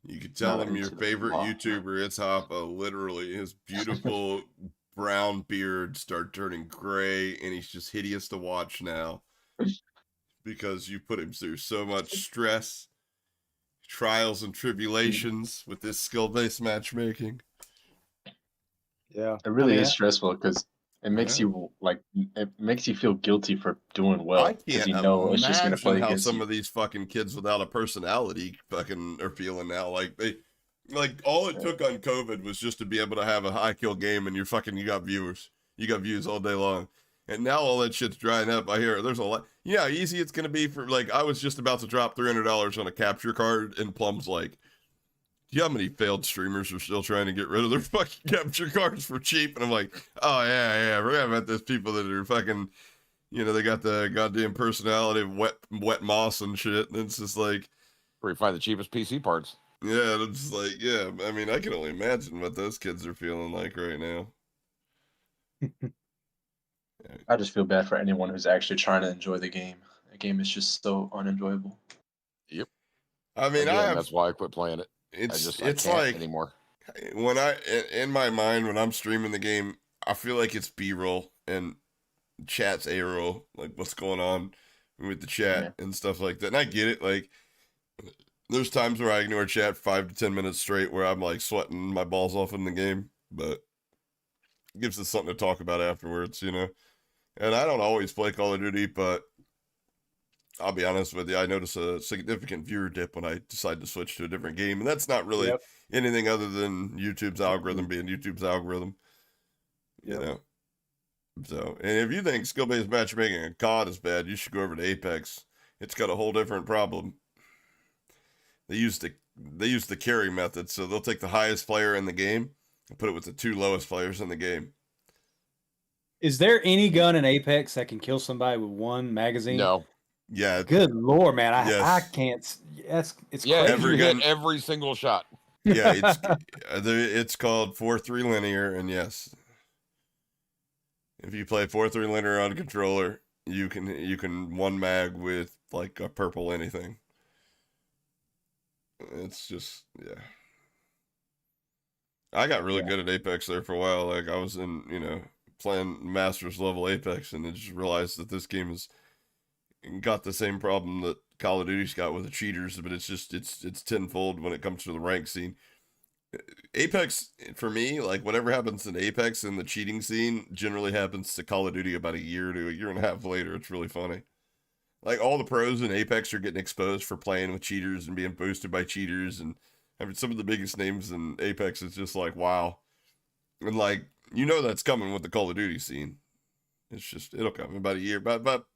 You could tell them your favorite YouTuber, It's Hoppa, literally his beautiful brown beard started turning gray, and he's just hideous to watch now because you put him through so much stress, trials, and tribulations with this skill-based matchmaking. Yeah, it really is stressful because it makes you feel guilty for doing well. I can't it's just gonna play how against some you. of these fucking kids without a personality fucking are feeling now. Like all it took on COVID was just to be able to have a high kill game, and you got viewers. You got views all day long. And now all that shit's drying up. I hear there's a lot. Yeah, easy it's gonna be for I was just about to drop $300 on a capture card, and Plum's like, do you know how many failed streamers are still trying to get rid of their fucking capture cards for cheap? And I'm like, oh yeah, forget about those people that are fucking, they got the goddamn personality of wet moss and shit. And it's just like, where you find the cheapest PC parts. Yeah, it's like, yeah. I mean, I can only imagine what those kids are feeling like right now. I just feel bad for anyone who's actually trying to enjoy the game. The game is just so unenjoyable. Yep. I mean, that's why I quit playing it. It's can't like anymore. When in my mind, when I'm streaming the game, I feel like it's B-roll and chat's A-roll, like what's going on with the chat and stuff like that. And I get it. Like, there's times where I ignore chat 5 to 10 minutes straight where I'm like sweating my balls off in the game, but it gives us something to talk about afterwards, And I don't always play Call of Duty, but I'll be honest with you, I notice a significant viewer dip when I decide to switch to a different game, and that's not really anything other than YouTube's algorithm being YouTube's algorithm. You know. So, and if you think skill-based matchmaking in COD is bad, you should go over to Apex. It's got a whole different problem. They use the carry method, so they'll take the highest player in the game and put it with the 2 lowest players in the game. Is there any gun in Apex that can kill somebody with 1 magazine? No. Yeah. Good Lord, man. I can't. It's crazy. You hit every single shot. Yeah, it's called 4-3 linear, and yes, if you play 4-3 linear on a controller, you can 1 mag with like a purple anything. It's just, yeah. I got really good at Apex there for a while. Like I was in, playing Masters level Apex, and I just realized that this game has got the same problem that Call of Duty's got with the cheaters, but it's tenfold when it comes to the rank scene. Apex, for me, like whatever happens in Apex in the cheating scene generally happens to Call of Duty about a year to a year and a half later. It's really funny. Like all the pros in Apex are getting exposed for playing with cheaters and being boosted by cheaters, and I mean some of the biggest names in Apex is just like wow, and like that's coming with the Call of Duty scene. It's just it'll come in about a year, about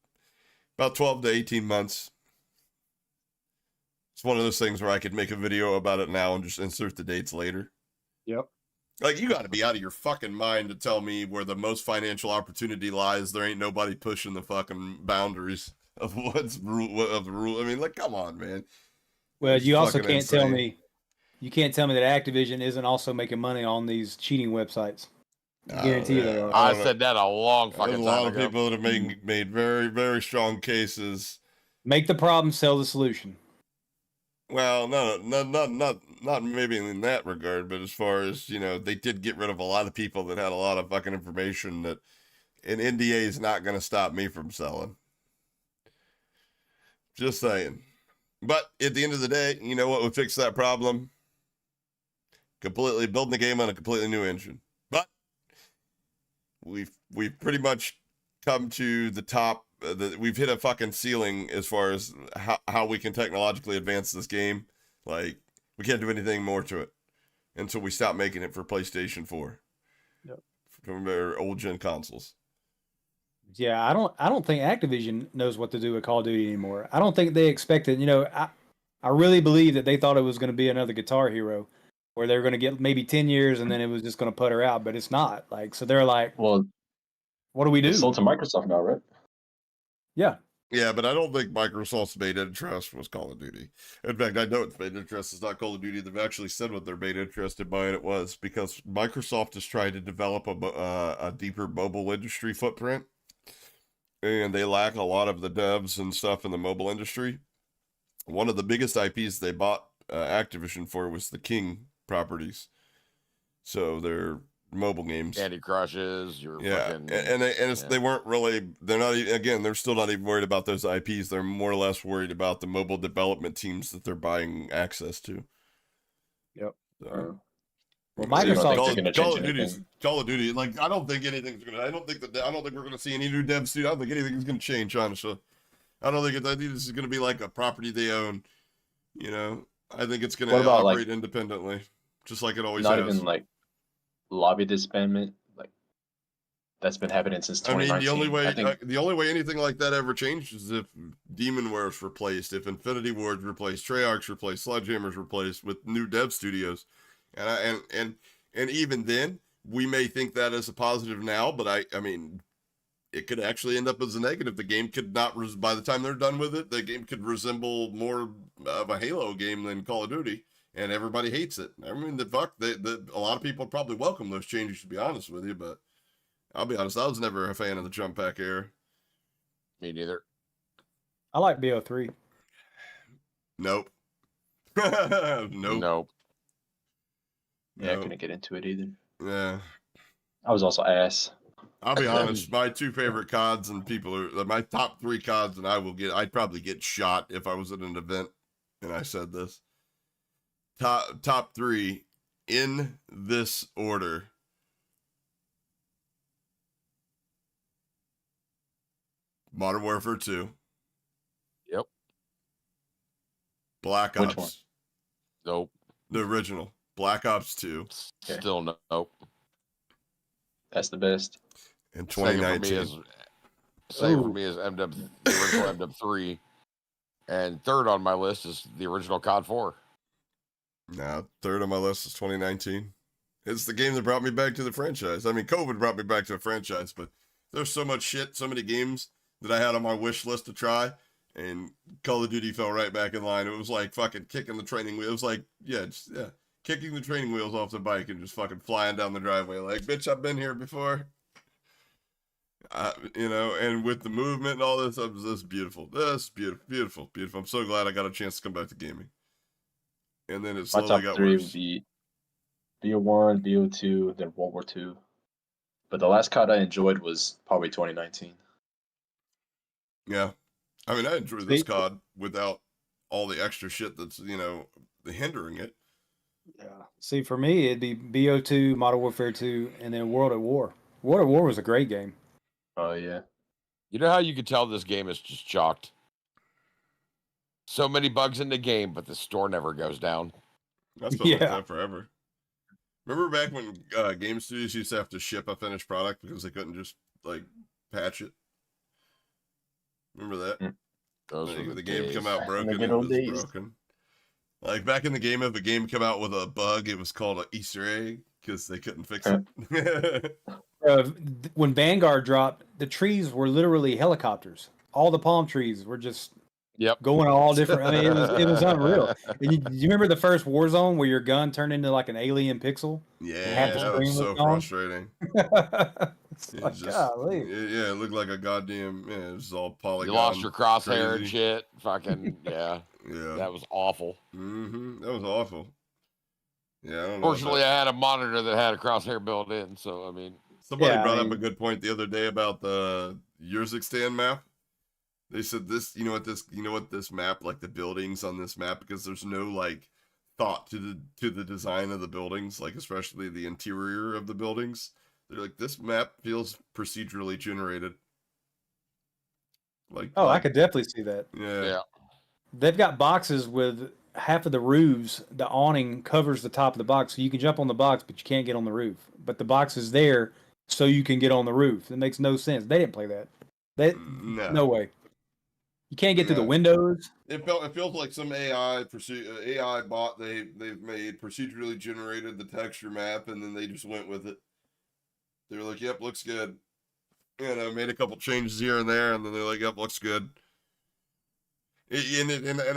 12 to 18 months. It's one of those things where I could make a video about it now and just insert the dates later. Yep. Like you got to be out of your fucking mind to tell me where the most financial opportunity lies. There ain't nobody pushing the fucking boundaries of of the rule. I mean, like, come on, man. Well, you also can't tell me. You can't tell me that Activision isn't also making money on these cheating websites. I guarantee you they are. I said that a long fucking time ago. There's a lot of people that have made very, very strong cases. Make the problem, sell the solution. Well, no, not maybe in that regard, but as far as, they did get rid of a lot of people that had a lot of fucking information that an NDA is not going to stop me from selling. Just saying. But at the end of the day, you know what would fix that problem? Completely building the game on a completely new engine. But we've pretty much come to the top. We've hit a fucking ceiling as far as how we can technologically advance this game. Like we can't do anything more to it until we stop making it for PlayStation 4. Yep. From their old gen consoles. Yeah, I don't think Activision knows what to do with Call of Duty anymore. I don't think they expected, I really believe that they thought it was going to be another Guitar Hero where they were going to get maybe 10 years and then it was just going to putter out, but it's not. Like, so they're like, well, what do we do? It's sold to Microsoft now, right? Yeah. Yeah, but I don't think Microsoft's main interest was Call of Duty. In fact, I know its main interest is not Call of Duty. They've actually said what their main interest in buying it was because Microsoft is trying to develop a deeper mobile industry footprint. And they lack a lot of the devs and stuff in the mobile industry. One of the biggest IPs they bought Activision for was the King properties. So their mobile games. Candy Crushes. They weren't really. They're not again. They're still not even worried about those IPs. They're more or less worried about the mobile development teams that they're buying access to. Yep. So, well, Microsoft Call of Duty. Like I don't think anything's gonna. I don't think we're gonna see any new dev studio. I don't think anything's gonna change. Honestly, I think this is gonna be like a property they own. I think it's gonna operate independently, just like it always has. Not even like lobby disbandment, like that's been happening since 2019. The only way anything like that ever changes is if Demon Ware's replaced, if Infinity Ward's replaced, Treyarch's replaced, Sledgehammer's replaced with new dev studios. And even then, we may think that as a positive now, but I mean, it could actually end up as a negative. The game could not, by the time they're done with it, the game could resemble more of a Halo game than Call of Duty, and everybody hates it. I mean, a lot of people probably welcome those changes, to be honest with you, but I'll be honest, I was never a fan of the jump pack era. Me neither. I like BO3. Nope. Nope. Yeah, I couldn't get into it either. Yeah. I was also ass. I'll be honest, my 2 favorite CODs and my top 3 CODs, and I'd probably get shot if I was at an event and I said this. Top 3 in this order. Modern Warfare 2. Yep. Black Which Ops. one? Nope. The original. Black Ops 2. Okay. Still nope. That's the best. In Second for 2019. me is MW, the original MW3, and third on my list is the original COD 4. Now, third on my list is 2019. It's the game that brought me back to the franchise. I mean, COVID brought me back to the franchise, but there's so much shit, so many games that I had on my wish list to try, and Call of Duty fell right back in line. It was like fucking kicking the training wheels. It was like, kicking the training wheels off the bike and just fucking flying down the driveway. Like, bitch, I've been here before. And with the movement and all this, this is beautiful. This is beautiful, beautiful, beautiful. I'm so glad I got a chance to come back to gaming. And then it My slowly top got three worse. would be BO1, BO2, then World War II. But the last COD I enjoyed was probably 2019. Yeah. I mean, I enjoyed this COD without all the extra shit that's, hindering it. Yeah. See, for me, it'd be BO2, Modern Warfare 2, and then World at War. World at War was a great game. Oh, yeah. You know how you could tell this game is just chalked? So many bugs in the game, but the store never goes down. That's been like that forever. Remember back when game studios used to have to ship a finished product because they couldn't just, patch it? Remember that? The game come out broken, it was broken. Like, back in the game, if a game come out with a bug, it was called an Easter egg because they couldn't fix it. When Vanguard dropped, the trees were literally helicopters. All the palm trees were just going all different. I mean, it was unreal. And you remember the first Warzone where your gun turned into like an alien pixel? Yeah, that was so frustrating. It looked like a goddamn, it was all polygon. You lost your crosshair and shit. Fucking, yeah. Yeah. That was awful. Mm-hmm. That was awful. Yeah, I don't know. Fortunately, I had a monitor that had a crosshair built in, so, I mean. Somebody brought up a good point the other day about the Urzikstan map. They said this map, like the buildings on this map, because there's no thought to the design of the buildings, like especially the interior of the buildings. They're like, this map feels procedurally generated. I could definitely see that. Yeah. They've got boxes with half of the roofs. The awning covers the top of the box, so you can jump on the box, but you can't get on the roof. But the box is there so you can get on the roof. It makes no sense. They didn't play that. No way. You can't get through the windows. It feels like some AI bot they've made procedurally generated the texture map, and then they just went with it. They were like, "Yep, looks good." Made a couple changes here and there, and then they're like, "Yep, looks good." And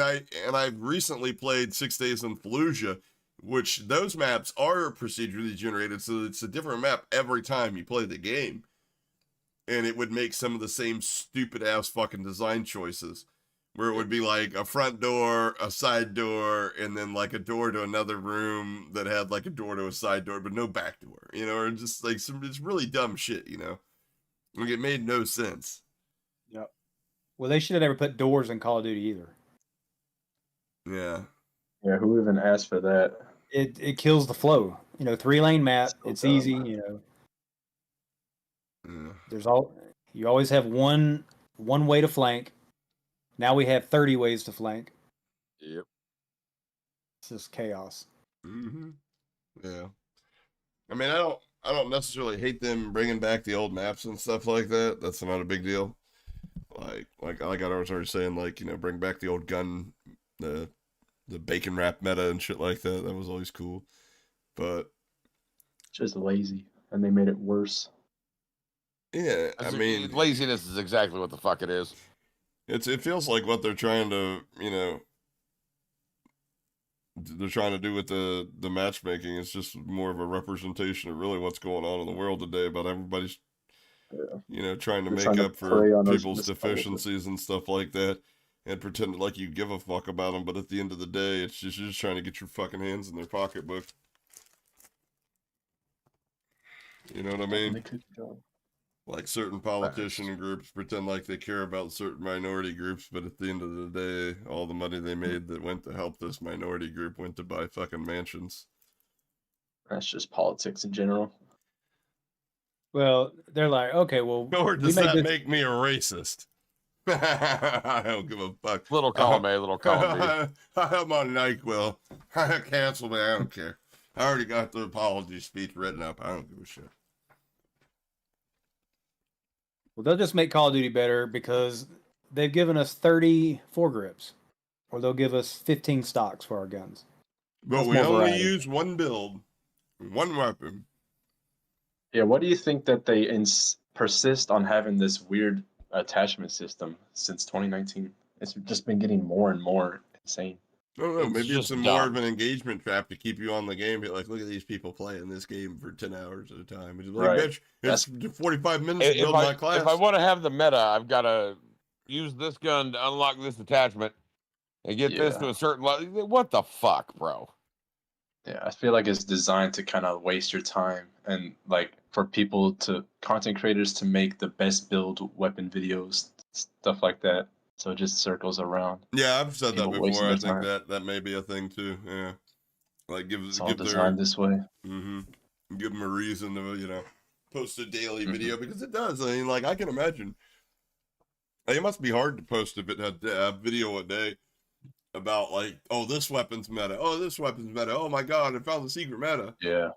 I recently played 6 Days in Fallujah, which those maps are procedurally generated, so it's a different map every time you play the game. And it would make some of the same stupid ass fucking design choices, where it would be like a front door, a side door, and then like a door to another room that had like a door to a side door, but no back door, or just like it's really dumb shit, Like, it made no sense. Yep. Well, they should have never put doors in Call of Duty either. Yeah. Yeah, who even asked for that? It kills the flow. 3-lane map. It's easy. Yeah. You always have one way to flank. Now we have 30 ways to flank. Yep. It's just chaos. Mm-hmm. Yeah. I mean, I don't necessarily hate them bringing back the old maps and stuff like that. That's not a big deal. Like I was already saying, bring back the old gun, the bacon wrap meta and shit like that. That was always cool. But just lazy, and they made it worse. Yeah, laziness is exactly what the fuck it is. It feels like what they're trying to, they're trying to do with the matchmaking is just more of a representation of really what's going on in the world today about everybody's, trying to make up for people's deficiencies and stuff like that, and pretend like you give a fuck about them, but at the end of the day, it's just you're just trying to get your fucking hands in their pocketbook. You know what I mean? Like certain politician groups pretend like they care about certain minority groups, but at the end of the day, all the money they made that went to help this minority group went to buy fucking mansions. That's just politics in general. Well, they're like, okay, well... Or does that make me a racist? I don't give a fuck. Little column A, little column B. I'm on NyQuil. Cancel me. I don't care. I already got the apology speech written up. I don't give a shit. Well, they'll just make Call of Duty better because they've given us 30 foregrips, or they'll give us 15 stocks for our guns. But That's we more only variety. use one build, one weapon. Yeah, what do you think that they persist on having this weird attachment system since 2019? It's just been getting more and more insane. I don't know. It's Maybe it's just more dumb. of an engagement trap to keep you on the game. Be like, look at these people playing this game for 10 hours at a time. It's like, Right. bitch, it's 45 minutes to If build my class. I want to have the meta, I've got to use this gun to unlock this attachment and get this Yeah. to a certain level. What the fuck, bro? Yeah, I feel like it's designed to kind of waste your time and like for people to content creators to make the best build weapon videos, stuff like that. So it just circles around. Yeah, I've said that People wasting before. I their think time. that may be a thing too. Yeah, like It's all give their designed this way. give them a reason to post a daily Mhm. video because it does. I mean, like I can imagine. It must be hard to post a video a day about like, oh, this weapon's meta. Oh, this weapon's meta. Oh my god, I found the secret meta. Yeah.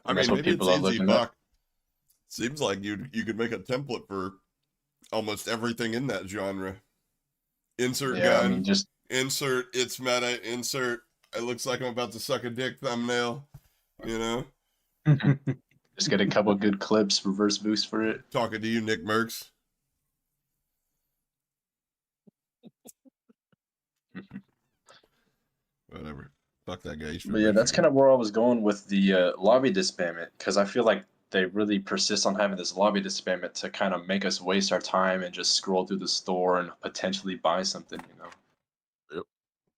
I And that's mean, what maybe it's people are easy, looking at. fuck. Seems like you could make a template for almost everything in that genre. Insert Yeah, I gun, mean, just insert it's meta, insert it looks like I'm about to suck a dick thumbnail, just get a couple good clips, reverse boost for it. Talking to you, Nick Merckx. Whatever. Fuck that guy. But yeah, that's kind of where I was going with the lobby to spam it, because I feel like they really persist on having this lobby to spam it to kind of make us waste our time and just scroll through the store and potentially buy something,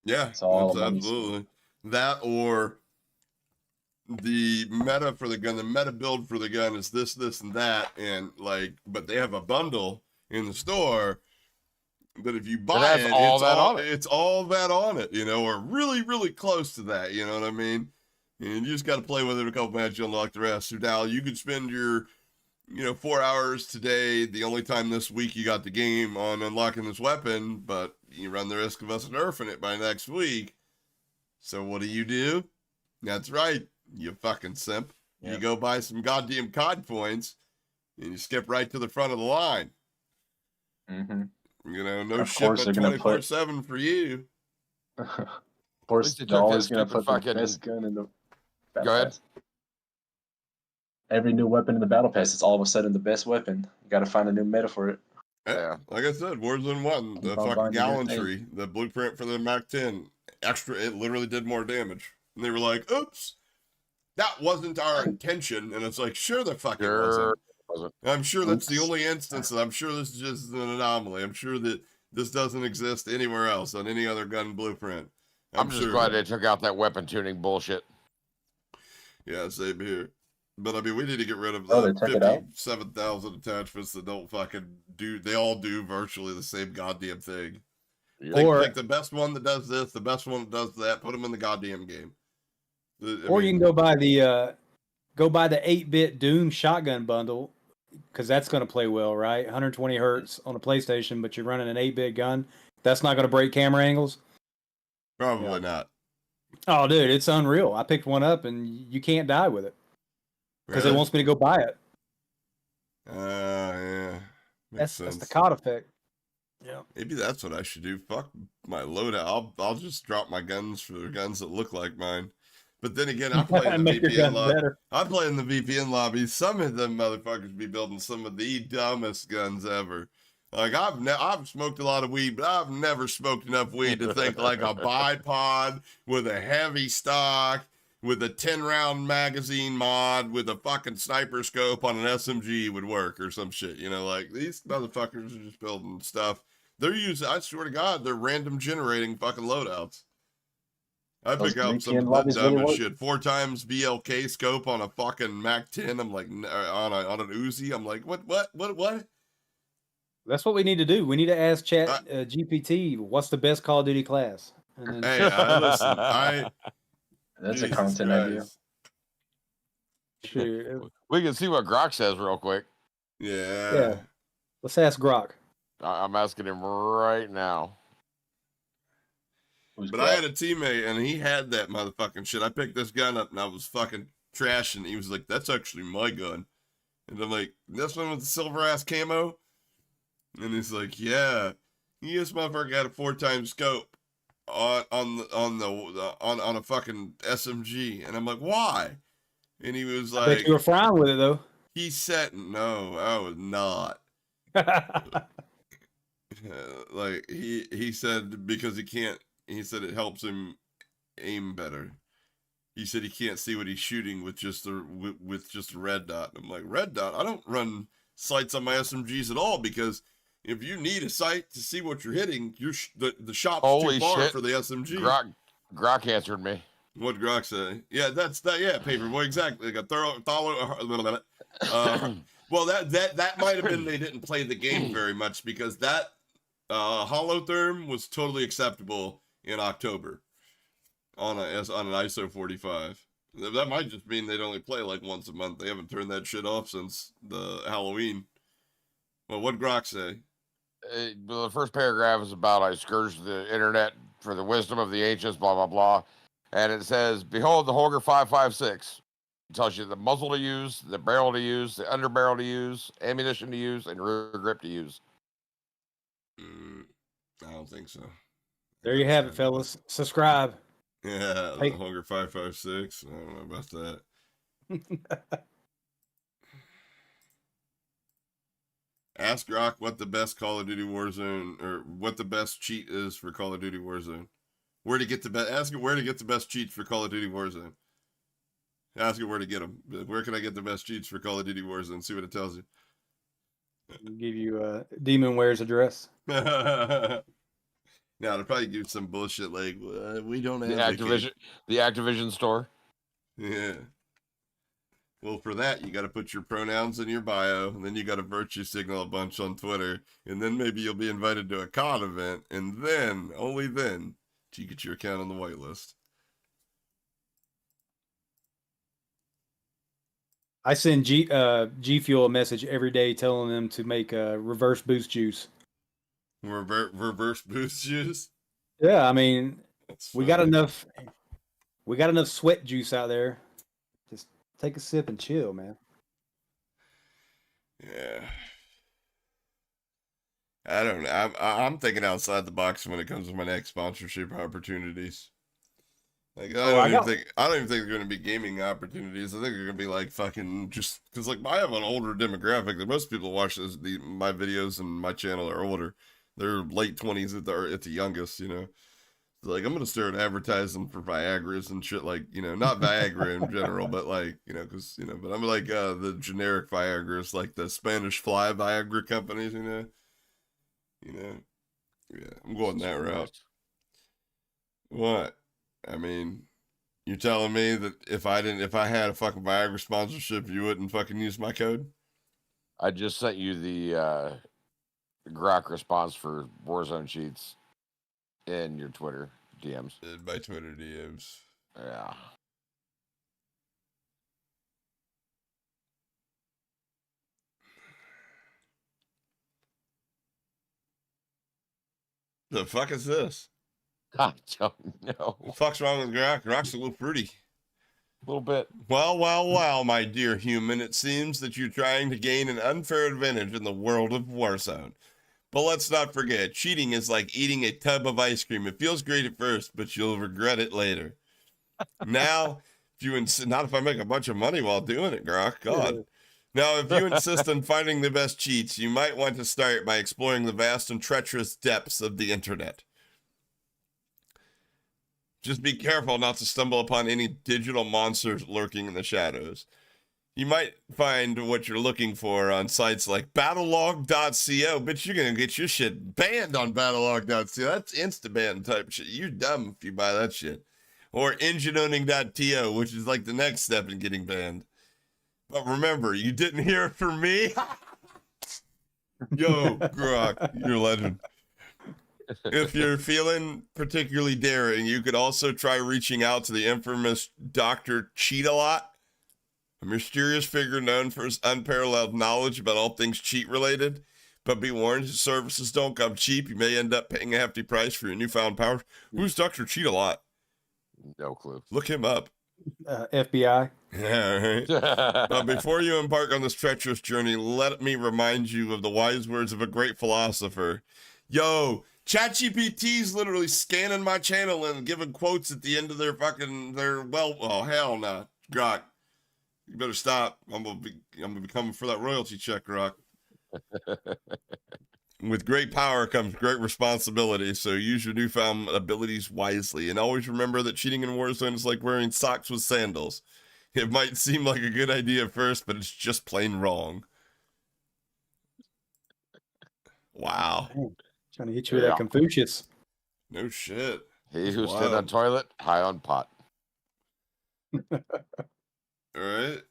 Yeah, It's all that's money. absolutely that, or the meta for the gun. The meta build for the gun is this, and that, and like, but they have a bundle in the store. But if you buy has all that on it. It's all that on it, or really, really close to that. You know what I mean? And you just got to play with it a couple matches, you unlock the rest. So now you could spend your, 4 hours today, the only time this week you got the game, on unlocking this weapon, but you run the risk of us nerfing it by next week. So what do? That's right, you fucking simp. Yeah. You go buy some goddamn COD points, and you skip right to the front of the line. Mm-hmm. No Of shit, course but they're gonna 24/7 for you. Of course, least they they're took always that going to stupid put the fucking- best gun in the battle Go ahead. pass. Every new weapon in the battle pass is all of a sudden the best weapon. You got to find a new meta for it. Yeah. Like I said, Warzone 1, the Keep on fucking buying your gallantry, the blueprint for the Mac 10, extra, it literally did more damage. And they were like, oops, that wasn't our intention. And it's like, sure the fuck it wasn't. I'm sure that's the Oops. only instance, and I'm sure this is just an anomaly. I'm sure that this doesn't exist anywhere else on any other gun blueprint. I'm just glad they took out that weapon tuning bullshit. Yeah, same here. But I mean, we need to get rid of Oh, the they took it out? 57,000 attachments that don't fucking do. They all do virtually the same goddamn thing. Take the best one that does this, the best one that does that. Put them in the goddamn game. You can go buy the 8-bit Doom shotgun bundle, because that's going to play well, right? 120 hertz on a PlayStation, but you're running an 8-bit gun. That's not going to break camera angles. Probably not. Oh, dude, it's unreal. I picked one up, and you can't die with it because it wants me to go buy it. Yeah. That's the COD effect. Yeah. Maybe that's what I should do. Fuck my loadout. I'll just drop my guns for the guns that look like mine. But then again, I'm playing the VPN lobby. I'm playing the VPN lobby. Some of them motherfuckers be building some of the dumbest guns ever. Like I've smoked a lot of weed, but I've never smoked enough weed to think like a bipod with a heavy stock, with a 10-round magazine mod, with a fucking sniper scope on an SMG would work or some shit. Like these motherfuckers are just building stuff. They're using, I swear to God, they're random generating fucking loadouts. I pick up some of the dumbest shit. 4 times BLK scope on a fucking Mac 10. I'm like, on an Uzi. I'm like, what? That's what we need to do. We need to ask Chat GPT, what's the best Call of Duty class? And then... Hey, listen, that's Jesus a content idea. Sure. We can see what Grok says real quick. Yeah. Let's ask Grok. I'm asking him right now. But I had a teammate, and he had that motherfucking shit. I picked this gun up, and I was fucking trashing. He was like, "That's actually my gun." And I'm like, "This one with the silver-ass camo?" And he's like, "Yeah." This motherfucker got a 4x scope on a fucking SMG. And I'm like, "Why?" And he was like, I bet you were fine with it, though. He said, "No, I was not." Like, he said because he said it helps him aim better. He said he can't see what he's shooting with just a red dot. And I'm like, red dot? I don't run sights on my SMGs at all, because if you need a sight to see what you're hitting, the shot's too far for the SMG. Grok answered me. What'd Grok say? Yeah, that's that. Yeah, Paperboy, exactly. Like a well, that might have been they didn't play the game very much, because that holotherm was totally acceptable in October on an ISO 45. That might just mean they'd only play like once a month. They haven't turned that shit off since the Halloween. Well, what'd Grok say? The first paragraph is about I scourged the internet for the wisdom of the ancients, blah, blah, blah. And it says, behold the Holger 5.56. It tells you the muzzle to use, the barrel to use, the underbarrel to use, ammunition to use, and rear grip to use. I don't think so. There you have it, fellas. Subscribe. Yeah, the Holger 5.56. I don't know about that. Ask Rock what the best Call of Duty Warzone, or what the best cheat is for Call of Duty Warzone. Ask him where to get the best cheats for Call of Duty Warzone. Ask him where to get them. Where can I get the best cheats for Call of Duty Warzone? See what it tells you. I'll give you Demonware's address. Now they'll probably give some bullshit like we don't have the Activision store. Yeah. Well, for that you got to put your pronouns in your bio, and then you got to virtue signal a bunch on Twitter, and then maybe you'll be invited to a COD event, and then only then do you get your account on the whitelist. I send G Fuel a message every day telling them to make reverse boost juice. Reverse boost juice? Yeah, I mean, we got enough sweat juice out there. Just take a sip and chill, man. Yeah. I don't know. I'm thinking outside the box when it comes to my next sponsorship opportunities. Like I don't even think they're going to be gaming opportunities. I think they're going to be like fucking just because like I have an older demographic. That most people watch my videos and my channel are older. They're late 20s at the youngest, you know. So like I'm going to start advertising for Viagra's and shit, like, you know, not Viagra in general, but like, you know, because, you know, but I'm like the generic Viagra's, like the Spanish Fly Viagra companies, you know. Yeah, I'm going that route. What? I mean, you're telling me that if I had a fucking Viagra sponsorship, you wouldn't fucking use my code? I just sent you the Grok response for Warzone cheats in your Twitter DMs. In my Twitter DMs. Yeah. The fuck is this? I don't know. What the fuck's wrong with Grok? Grok's a little fruity. A little bit. Well, my dear human, it seems that you're trying to gain an unfair advantage in the world of Warzone. But let's not forget, cheating is like eating a tub of ice cream. It feels great at first, but you'll regret it later. Now, not if I make a bunch of money while doing it, Grok. God. Now, if you insist on finding the best cheats, you might want to start by exploring the vast and treacherous depths of the internet. Just be careful not to stumble upon any digital monsters lurking in the shadows. You might find what you're looking for on sites like battlelog.co, but you're going to get your shit banned on battlelog.co. That's insta-ban type shit. You're dumb if you buy that shit. Or engineowning.to, which is like the next step in getting banned. But remember, you didn't hear it from me. Yo, Grok, you're a legend. If you're feeling particularly daring, you could also try reaching out to the infamous Dr. Cheat-A-Lot, a mysterious figure known for his unparalleled knowledge about all things cheat-related. But be warned, his services don't come cheap. You may end up paying a hefty price for your newfound powers. Who's Dr. Cheat a Lot? No clue. Look him up. FBI. Yeah, right. But before you embark on this treacherous journey, let me remind you of the wise words of a great philosopher. Yo, ChatGPT's literally scanning my channel and giving quotes at the end of their oh hell no, Grok. You better stop. I'm gonna be coming for that royalty check, Grok. With great power comes great responsibility, so use your newfound abilities wisely. And always remember that cheating in Warzone is like wearing socks with sandals. It might seem like a good idea at first, but it's just plain wrong. Wow. Dang. Trying to hit you with that Confucius. No shit. He who stood on toilet, high on pot. All right.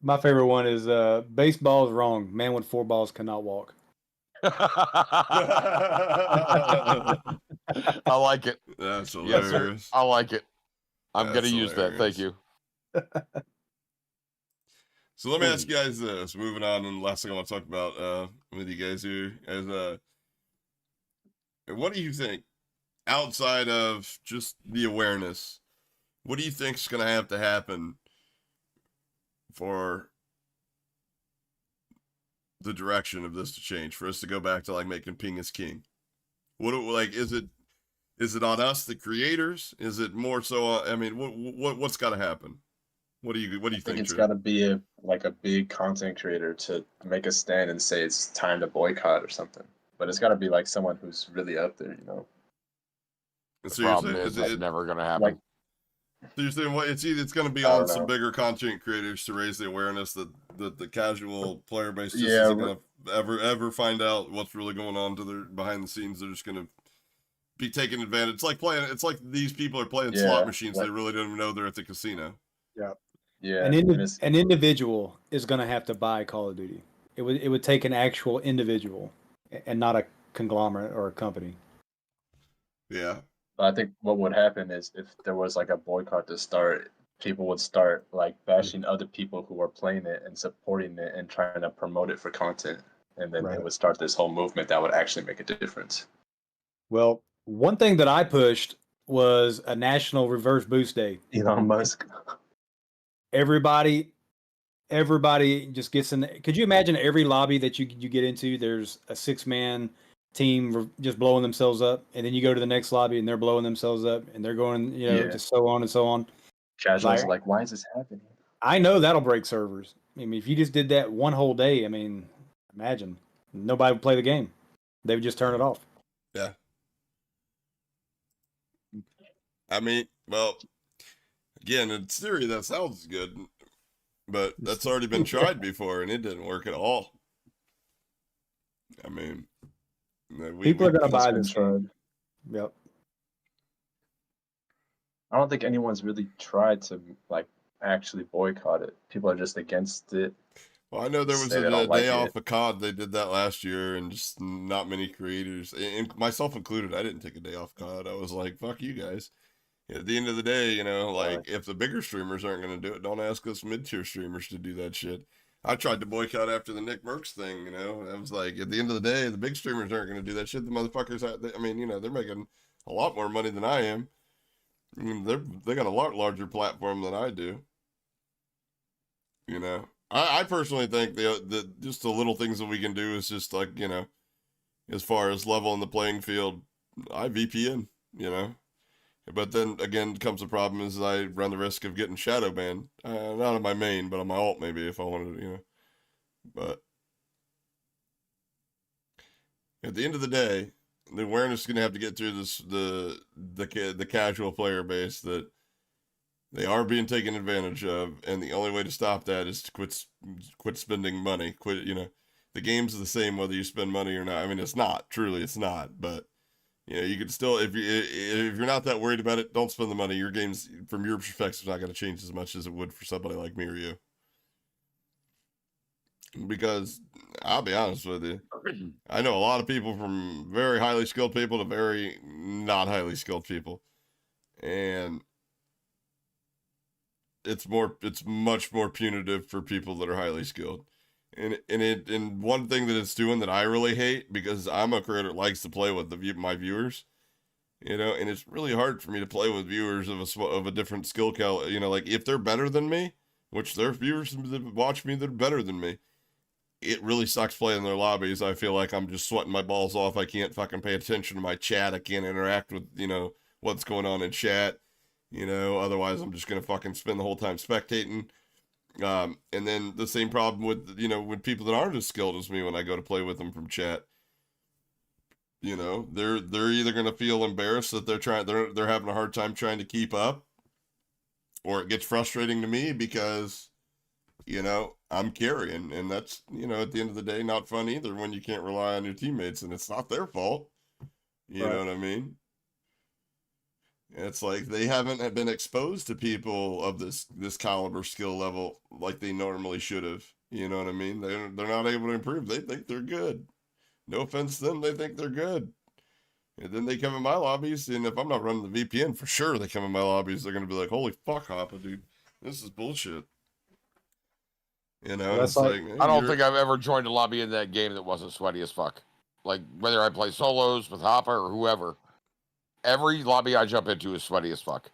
My favorite one is baseball is wrong. Man with 4 balls cannot walk. I like it. That's hilarious. Yes, I like it. I'm going to use that. Thank you. So let me ask you guys this. Moving on, and the last thing I want to talk about with you guys here is what do you think, outside of just the awareness, what do you think is going to have to happen for the direction of this to change, for us to go back to like making ping as king? What like is it on us, the creators? Is it more so? I mean, what's got to happen? What do you think? I think it's got to be a big content creator to make a stand and say it's time to boycott or something. But it's got to be like someone who's really up there, you know. The problem is that's never going to happen. Like, so you're saying it's going to be on some bigger content creators to raise the awareness that the casual player base just isn't going to ever find out what's really going on to their behind the scenes. They're just going to be taking advantage. It's like these people are playing slot machines. They really don't even know they're at the casino. Yeah. Yeah. An individual is going to have to buy Call of Duty. It would take an actual individual and not a conglomerate or a company. Yeah. I think what would happen is if there was like a boycott to start, people would start like bashing other people who are playing it and supporting it and trying to promote it for content. And then it would start this whole movement that would actually make a difference. Well, one thing that I pushed was a national reverse boost day. Elon Musk. Everybody just gets in. Could you imagine every lobby that you get into, there's a 6-man team just blowing themselves up, and then you go to the next lobby and they're blowing themselves up, and they're going, just so on and so on. Casuals like, why is this happening? I know that'll break servers. I mean, if you just did that one whole day, I mean, imagine nobody would play the game. They would just turn it off. Yeah. I mean, well, again, in theory, that sounds good, but that's already been tried before, and it didn't work at all. I mean, people are going to buy this one. Yep. I don't think anyone's really tried to like actually boycott it. People are just against it. Well, I know there was a day off of COD. They did that last year, and just not many creators, and myself included. I didn't take a day off COD. I was like, "Fuck you guys." At the end of the day, like if the bigger streamers aren't going to do it, don't ask us mid-tier streamers to do that shit. I tried to boycott after the Nick Merckx thing. I was like, at the end of the day, the big streamers aren't going to do that shit. The motherfuckers, they're making a lot more money than I am. I mean, they got a lot larger platform than I do. I personally think the just the little things that we can do is just like, as far as leveling the playing field, I VPN, But then again comes the problem is I run the risk of getting shadow banned. Not on my main, but on my alt maybe if I wanted to, But at the end of the day, the awareness is going to have to get through the casual player base that they are being taken advantage of, and the only way to stop that is to quit spending money. The game's the same whether you spend money or not. I mean, it's not. Truly, it's not. But you could still, if you're not that worried about it, don't spend the money. Your game's, from your perspective, not going to change as much as it would for somebody like me or you. Because I'll be honest with you, I know a lot of people, from very highly skilled people to very not highly skilled people, and it's much more punitive for people that are highly skilled. And one thing that it's doing that I really hate, because I'm a creator that likes to play with my viewers, and it's really hard for me to play with viewers of a different skill cal. Like if they're better than me, which there are viewers that watch me that are better than me, it really sucks playing their lobbies. I feel like I'm just sweating my balls off. I can't fucking pay attention to my chat. I can't interact with, what's going on in chat. Otherwise I'm just going to fucking spend the whole time spectating. And then the same problem with, with people that aren't as skilled as me when I go to play with them from chat. They're either going to feel embarrassed that they're having a hard time trying to keep up, or it gets frustrating to me because I'm carrying, and that's, at the end of the day, not fun either when you can't rely on your teammates, and it's not their fault. You know what I mean? It's like they haven't been exposed to people of this caliber skill level like they normally should have. You know what I mean? They're not able to improve. They think they're good. No offense to them, they think they're good. And then they come in my lobbies, and if I'm not running the VPN, for sure they come in my lobbies, they're going to be like, holy fuck, Hoppa, dude. This is bullshit. That's it's like I don't think I've ever joined a lobby in that game that wasn't sweaty as fuck. Like, whether I play solos with Hoppa or whoever, every lobby I jump into is sweaty as fuck.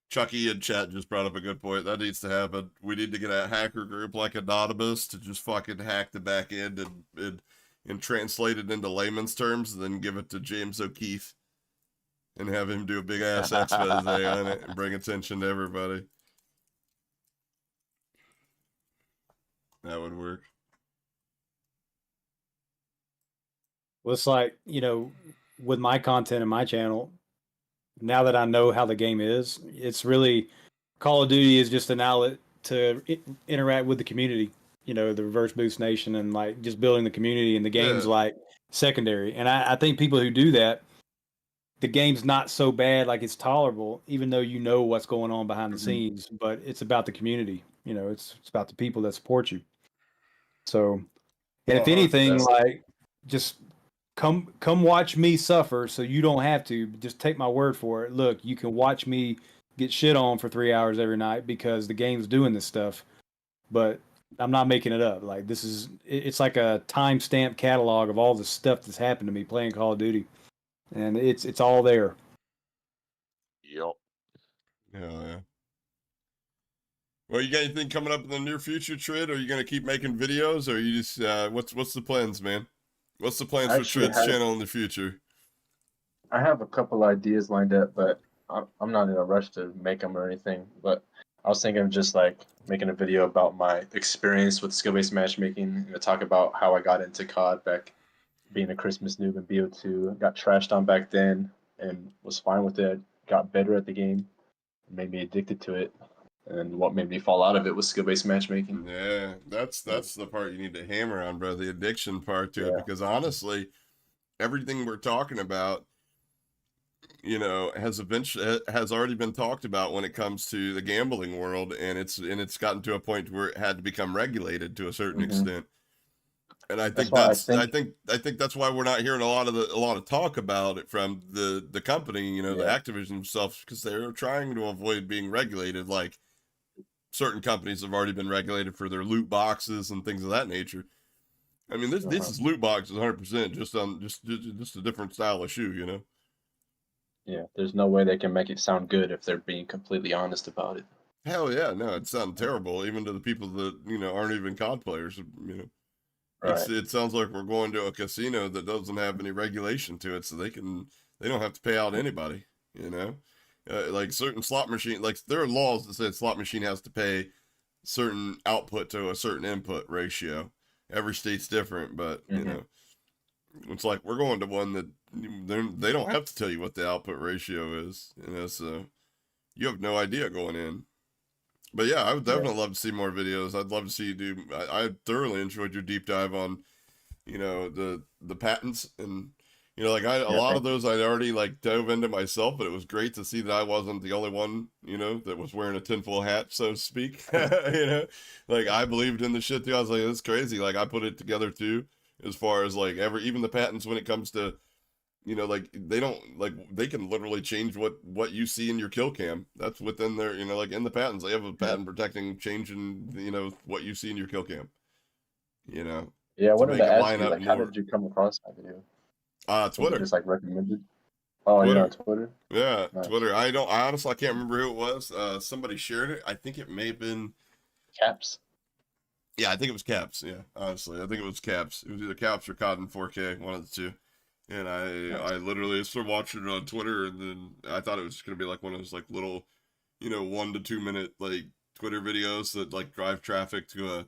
Chucky in chat just brought up a good point. That needs to happen. We need to get a hacker group like Anonymous to just fucking hack the back end and translate it into layman's terms, and then give it to James O'Keefe and have him do a big ass expose on it and bring attention to everybody. That would work. Well, it's like, with my content and my channel, now that I know how the game is, it's really, Call of Duty is just an outlet to interact with the community, the Reverse Boost Nation, and like just building the community, and the game's like secondary. And I think people who do that, the game's not so bad, like it's tolerable, even though what's going on behind the scenes, but it's about the community. It's about the people that support you. So, and if anything, like, just come watch me suffer, so you don't have to. Just take my word for it. Look, you can watch me get shit on for 3 hours every night because the game's doing this stuff, but I'm not making it up. Like, it's like a timestamp catalog of all the stuff that's happened to me playing Call of Duty, and it's all there. Yep. Yeah. Well, you got anything coming up in the near future, Trid? Are you going to keep making videos, or are you just what's the plans, man? What's the plans for Trid's channel in the future? I have a couple ideas lined up, but I'm not in a rush to make them or anything. But I was thinking of just like making a video about my experience with skill-based matchmaking, and to talk about how I got into COD back, being a Christmas noob in BO2. Got trashed on back then and was fine with it. Got better at the game, made me addicted to it. And what made me fall out of it was skill-based matchmaking. Yeah, that's the part you need to hammer on, bro. The addiction part to it, because honestly, everything we're talking about, has already been talked about when it comes to the gambling world, and it's gotten to a point where it had to become regulated to a certain extent. And I think I think that's why we're not hearing a lot of talk about it from the company, the Activision themselves, because they're trying to avoid being regulated. Like, certain companies have already been regulated for their loot boxes and things of that nature. I mean, this is loot boxes 100%, just a different style of shoe, Yeah, there's no way they can make it sound good if they're being completely honest about it. Hell yeah, no, it sounds terrible, even to the people that aren't even COD players. Right. It sounds like we're going to a casino that doesn't have any regulation to it, so they don't have to pay out anybody. Like certain slot machine, like there are laws that say slot machine has to pay certain output to a certain input ratio. Every state's different, but it's like we're going to one that they don't have to tell you what the output ratio is, so you have no idea going in. But yeah, I would definitely love to see more videos. I'd love to see you do. I thoroughly enjoyed your deep dive on, the patents, and a lot of those I'd already like dove into myself, but it was great to see that I wasn't the only one, that was wearing a tinfoil hat, so to speak. Like I believed in the shit too. I was like, that's crazy. Like I put it together too, as far as like even the patents when it comes to You know, like they don't like they can literally change what you see in your kill cam. That's within their, you know, like in the patents. They have a patent protecting changing, you know, what you see in your kill cam. You know, Yeah, I to wanted make to it ask line you, up like, how more. did you come across my video? Was it Twitter. just like recommended? Oh, you're on Twitter. Twitter? Yeah, Nice. Twitter. I honestly I can't remember who it was. Somebody shared it. I think it may have been Caps? Yeah, I think it was Caps. Yeah, honestly, I think it was Caps. It was either Caps or Cotton 4K, one of the two. And I literally started watching it on Twitter, and then I thought it was just gonna be like one of those like little, you know, 1 to 2 minute like Twitter videos that like drive traffic to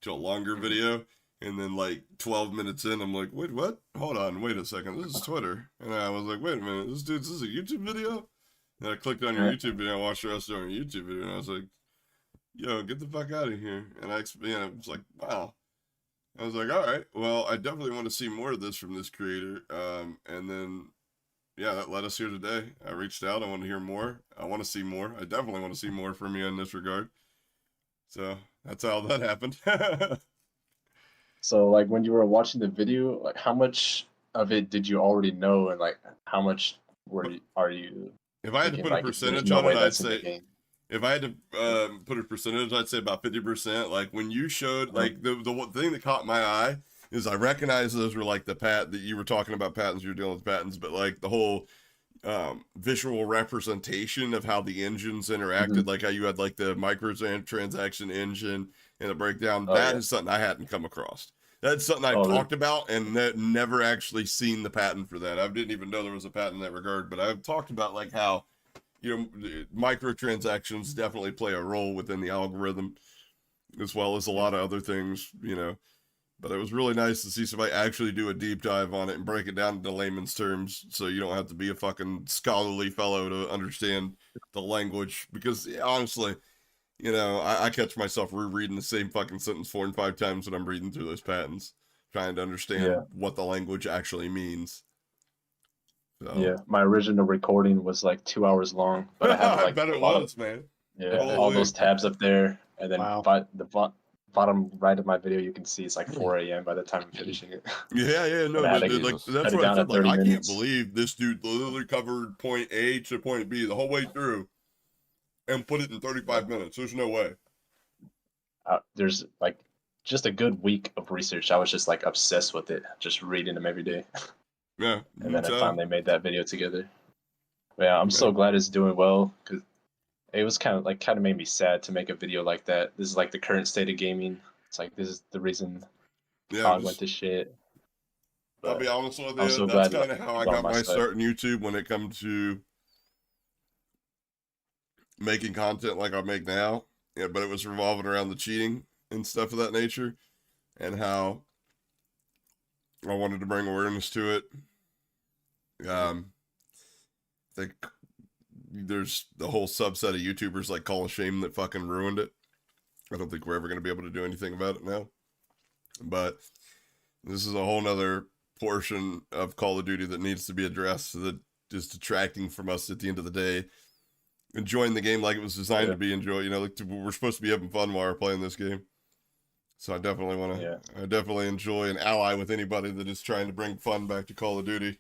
a longer video. And then like 12 minutes in, I'm like, wait, what? Hold on, wait a second. This is Twitter. And I was like, wait a minute, this is a YouTube video? And I clicked on your YouTube video, and I watched the rest of your YouTube video, and I was like, yo, get the fuck out of here. And I was like, wow. I was like, all right, well, I definitely want to see more of this from this creator. And then, yeah, that led us here today. I reached out. I want to hear more. I want to see more. I definitely want to see more from you in this regard. So that's how that happened. So, like, when you were watching the video, like, how much of it did you already know, and like, how much are you If I had to thinking put a like, there's percentage no on way it, I'd that's in the say, game? if I had to put a percentage, I'd say about 50%. Like when you showed, like the one thing that caught my eye is I recognized those were like the that you were talking about patents, you were dealing with patents, but like the whole visual representation of how the engines interacted, like how you had like the microtransaction engine and the breakdown. That is something I hadn't come across. That's something I've talked about and never actually seen the patent for that. I didn't even know there was a patent in that regard, but I've talked about like how, you know, microtransactions definitely play a role within the algorithm as well as a lot of other things, you know. But it was really nice to see somebody actually do a deep dive on it and break it down into layman's terms so you don't have to be a fucking scholarly fellow to understand the language. Because honestly, you know, I catch myself rereading the same fucking sentence 4 and 5 times when I'm reading through those patents, trying to understand what the language actually means. So. Yeah, my original recording was like 2 hours long, but I had like I bet it was, man. Yeah, Holy. all those tabs up there, and then Wow. the bottom right of my video, you can see it's like 4 a.m. by the time I'm finishing it. Yeah, no, And I had to like that's cut it what I down said. to Like, 30 I can't minutes. believe this dude literally covered point A to point B the whole way through and put it in 35 minutes. There's no way. There's like just a good week of research. I was just like obsessed with it, just reading them every day. Yeah. And then I finally made that video together. But yeah, I'm so glad it's doing well, because it was kind of made me sad to make a video like that. This is like the current state of gaming. It's like this is the reason COD went to shit. But I'll be honest with I'm you. so That's glad kind of how I got my start in YouTube when it comes to making content like I make now. Yeah, but it was revolving around the cheating and stuff of that nature, and how I wanted to bring awareness to it. I think there's the whole subset of YouTubers like Call of Shame that fucking ruined it. I don't think we're ever going to be able to do anything about it now. But this is a whole nother portion of Call of Duty that needs to be addressed, that is detracting from us at the end of the day. Enjoying the game like it was designed to be enjoyed. You know, like we're supposed to be having fun while we're playing this game. So I definitely want to. I definitely enjoy and ally with anybody that is trying to bring fun back to Call of Duty.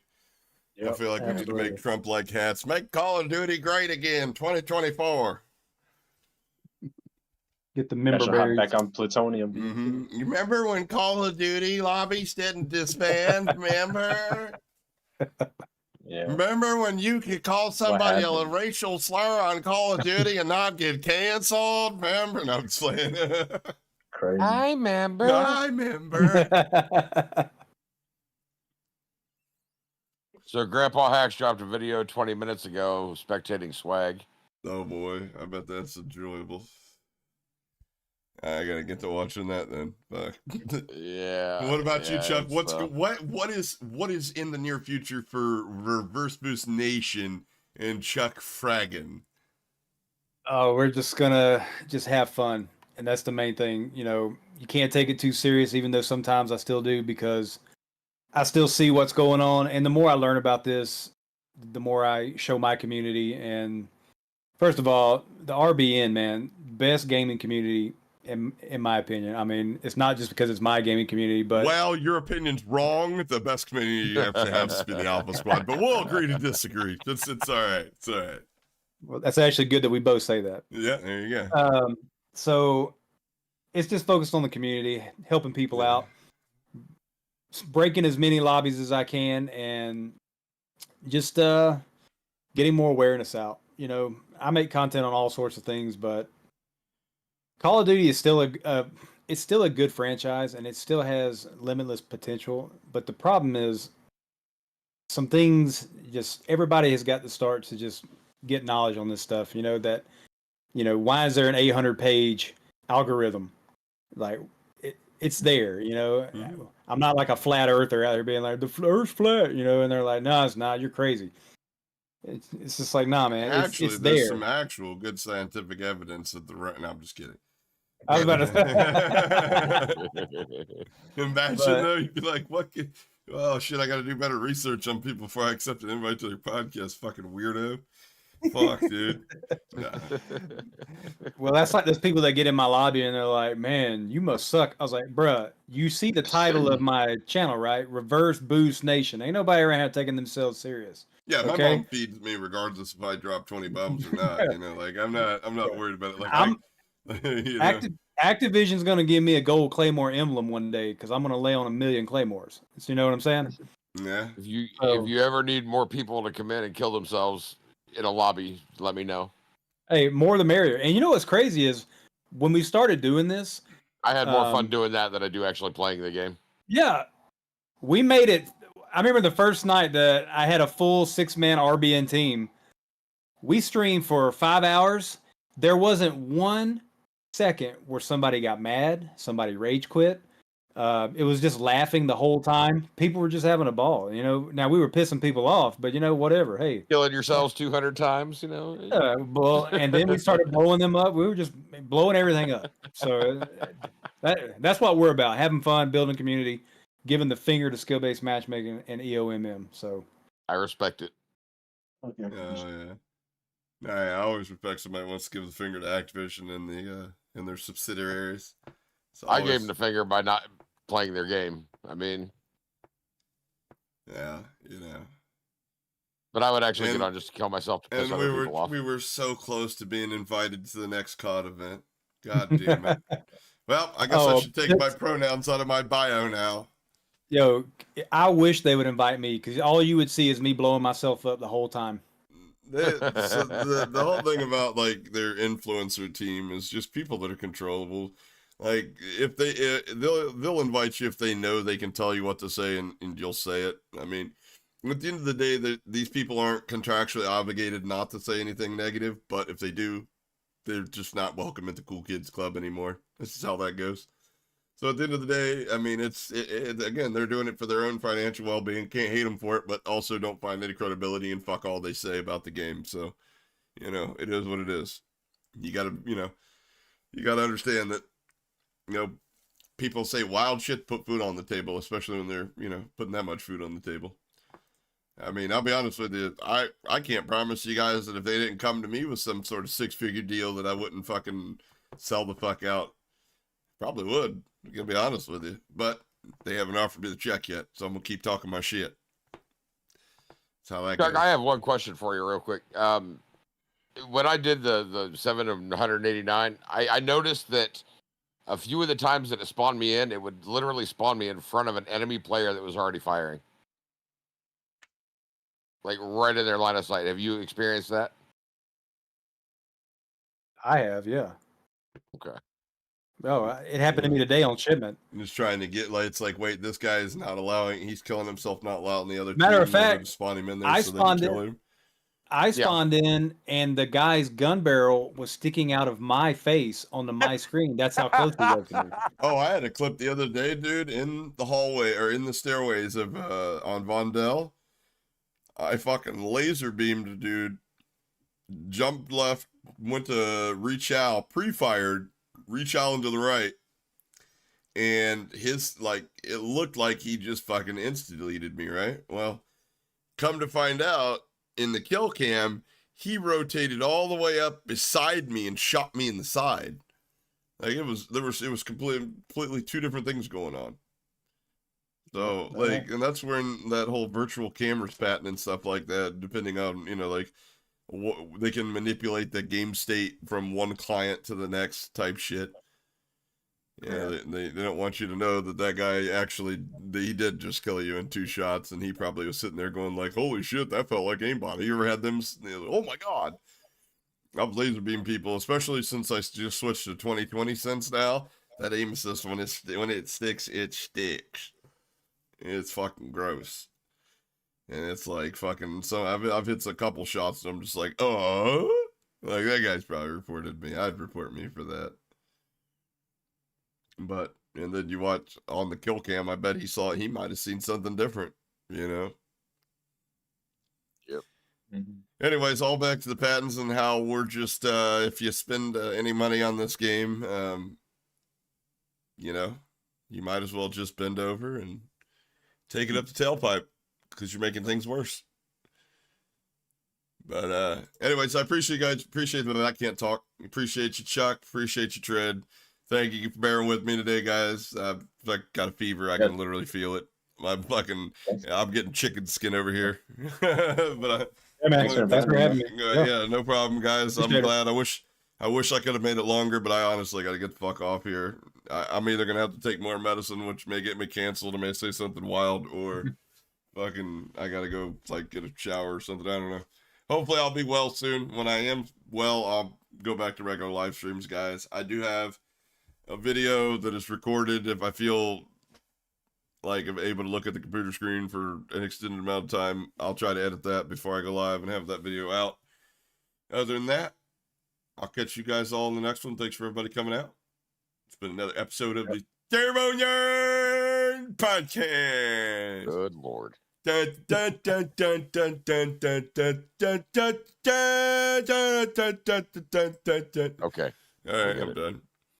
I feel like we need to make Trump-like hats. Make Call of Duty great again, 2024. Get the member berries. back on plutonium. You remember when Call of Duty lobbies didn't disband? Remember? Yeah. Remember when you could call somebody a racial slur on Call of Duty and not get canceled? Remember? No, I'm just playing. Crazy. I remember. I remember. So Grandpa Hacks dropped a video 20 minutes ago spectating swag. Oh boy, I bet that's enjoyable. I gotta get to watching that then. Fuck. Yeah. What about you, Chuck? What is in the near future for Reverse Boost Nation and Chuck Fraggin? Oh, we're just gonna have fun, and that's the main thing. You know, you can't take it too serious, even though sometimes I still do, because I still see what's going on. And the more I learn about this, the more I show my community. And first of all, the RBN, man, best gaming community in my opinion. I mean, it's not just because it's my gaming community, but well, your opinion's wrong. The best community you have to have is the Alpha Squad, but we'll agree to disagree. It's all right. It's all right. well, that's actually good that we both say that. Yeah, there you go. So it's just focused on the community, helping people out, breaking as many lobbies as I can, and just getting more awareness out. You know, I make content on all sorts of things, but Call of Duty is still it's still a good franchise, and it still has limitless potential. But the problem is, some things just everybody has got to start to just get knowledge on this stuff. You know that, why is there an 800-page algorithm? Like it's there. I'm not like a flat earther out here being like the Earth's flat. And they're like, no, it's not. You're crazy. It's just like, nah, man. Actually, it's there's there. some actual good scientific evidence that the right. No, I'm just kidding. I was about to say. Imagine though, you'd be like, "What? Oh shit! I got to do better research on people before I accept an invite to their podcast." Fucking weirdo. Fuck, dude. Nah. Well, that's like those people that get in my lobby and they're like, "Man, you must suck." I was like, "Bruh, you see the title of my channel, right? Reverse Boost Nation. Ain't nobody around here taking themselves serious." Yeah, my mom feeds me regardless if I drop 20 bombs or not. Like I'm not worried about it. Like Activision's gonna give me a gold Claymore emblem one day because I'm gonna lay on 1,000,000 Claymores. So you know what I'm saying? Yeah. If you ever need more people to come in and kill themselves in a lobby, let me know. Hey, more the merrier. And you know what's crazy is when we started doing this, I had more fun doing that than I do actually playing the game. Yeah, we made it. I remember the first night that I had a full 6-man RBN team. We streamed for 5 hours. There wasn't 1 second where somebody got mad, somebody rage quit. It was just laughing the whole time. People were just having a ball. Now we were pissing people off, but whatever. Hey, killing yourselves 200 times. Well, and then we started blowing them up. We were just blowing everything up. So that's what we're about: having fun, building community, giving the finger to skill-based matchmaking and EOMM. So I respect it. Okay. Oh yeah. I always respect somebody who wants to give the finger to Activision and their subsidiaries. I gave them the finger by not playing their game. I mean, yeah, But I would actually get on just to kill myself to piss other people off. We were so close to being invited to the next COD event. God damn it. Well, I guess I should take my pronouns out of my bio now. Yo, I wish they would invite me because all you would see is me blowing myself up the whole time. The whole thing about like their influencer team is just people that are controllable. Like if they'll invite you if they know they can tell you what to say and you'll say it. I mean, at the end of the day, these people aren't contractually obligated not to say anything negative, but if they do, they're just not welcome at the Cool Kids Club anymore. This is how that goes. So at the end of the day, I mean, again, they're doing it for their own financial well-being. Can't hate them for it, but also don't find any credibility in fuck all they say about the game. So, it is what it is. You gotta understand that, people say wild shit to put food on the table, especially when they're, putting that much food on the table. I mean, I'll be honest with you. I can't promise you guys that if they didn't come to me with some sort of 6-figure deal that I wouldn't fucking sell the fuck out. Probably would. I'm gonna be honest with you, but they haven't offered me the check yet, so I'm gonna keep talking my shit. That's how that goes. I have one question for you, real quick. When I did the 7 of 189, I noticed that a few of the times that it spawned me in, it would literally spawn me in front of an enemy player that was already firing, like right in their line of sight. Have you experienced that? I have, yeah. Okay. Oh, it happened to me today on shipment. I'm just trying to get it's like, wait, this guy is not allowing. He's killing himself, not allowing the other. Matter of fact, spawn him in there I so spawned they can kill him. I spawned in, and the guy's gun barrel was sticking out of my face onto my screen. That's how close he was to me. Oh, I had a clip the other day, dude, in the hallway or in the stairways of on Vondel. I fucking laser beamed a dude, jumped left, went to reach out, pre-fired. Reach out into the right, and it looked like he just fucking insta-deleted me, right? Well, come to find out, in the kill cam, he rotated all the way up beside me and shot me in the side. Like it was completely two different things going on. So like, and that's when that whole virtual cameras patent and stuff like that, depending on, you know, like they can manipulate the game state from one client to the next type shit. Yeah, they don't want you to know that guy actually, he did just kill you in 2 shots, and he probably was sitting there going like, holy shit, that felt like aimbot. You ever had them, oh my god. I've laser beam people, especially since I just switched to 2020 sense now. That aim assist, when it sticks, it sticks. It's fucking gross. And it's like fucking, so I've hit a couple shots and I'm just like, oh, like that guy's probably reported me. I'd report me for that. But, and then you watch on the kill cam, I bet he might have seen something different, you know? Yep. Mm-hmm. Anyways, all back to the patents and how we're just, if you spend any money on this game, you know, you might as well just bend over and take it up the tailpipe because you're making things worse. But anyways, I appreciate you guys. Appreciate that I can't talk. Appreciate you, Chuck. Appreciate you, Tread. Thank you for bearing with me today, guys. I've got a fever. I can literally feel it. I'm getting chicken skin over here. But thanks for having me. Yeah, no problem, guys. I'm glad. I wish I could have made it longer, but I honestly got to get the fuck off here. I'm either going to have to take more medicine, which may get me canceled. I may say something wild, or fucking I got to go like get a shower or something. I don't know. Hopefully I'll be well soon. When I am well, I'll go back to regular live streams, guys. I do have a video that is recorded. If I feel like I'm able to look at the computer screen for an extended amount of time, I'll try to edit that before I go live and have that video out. Other than that, I'll catch you guys all in the next one. Thanks for everybody coming out. It's been another episode of the TurboNerd Podcast. Good Lord. Okay. Okay. All right, I'm done.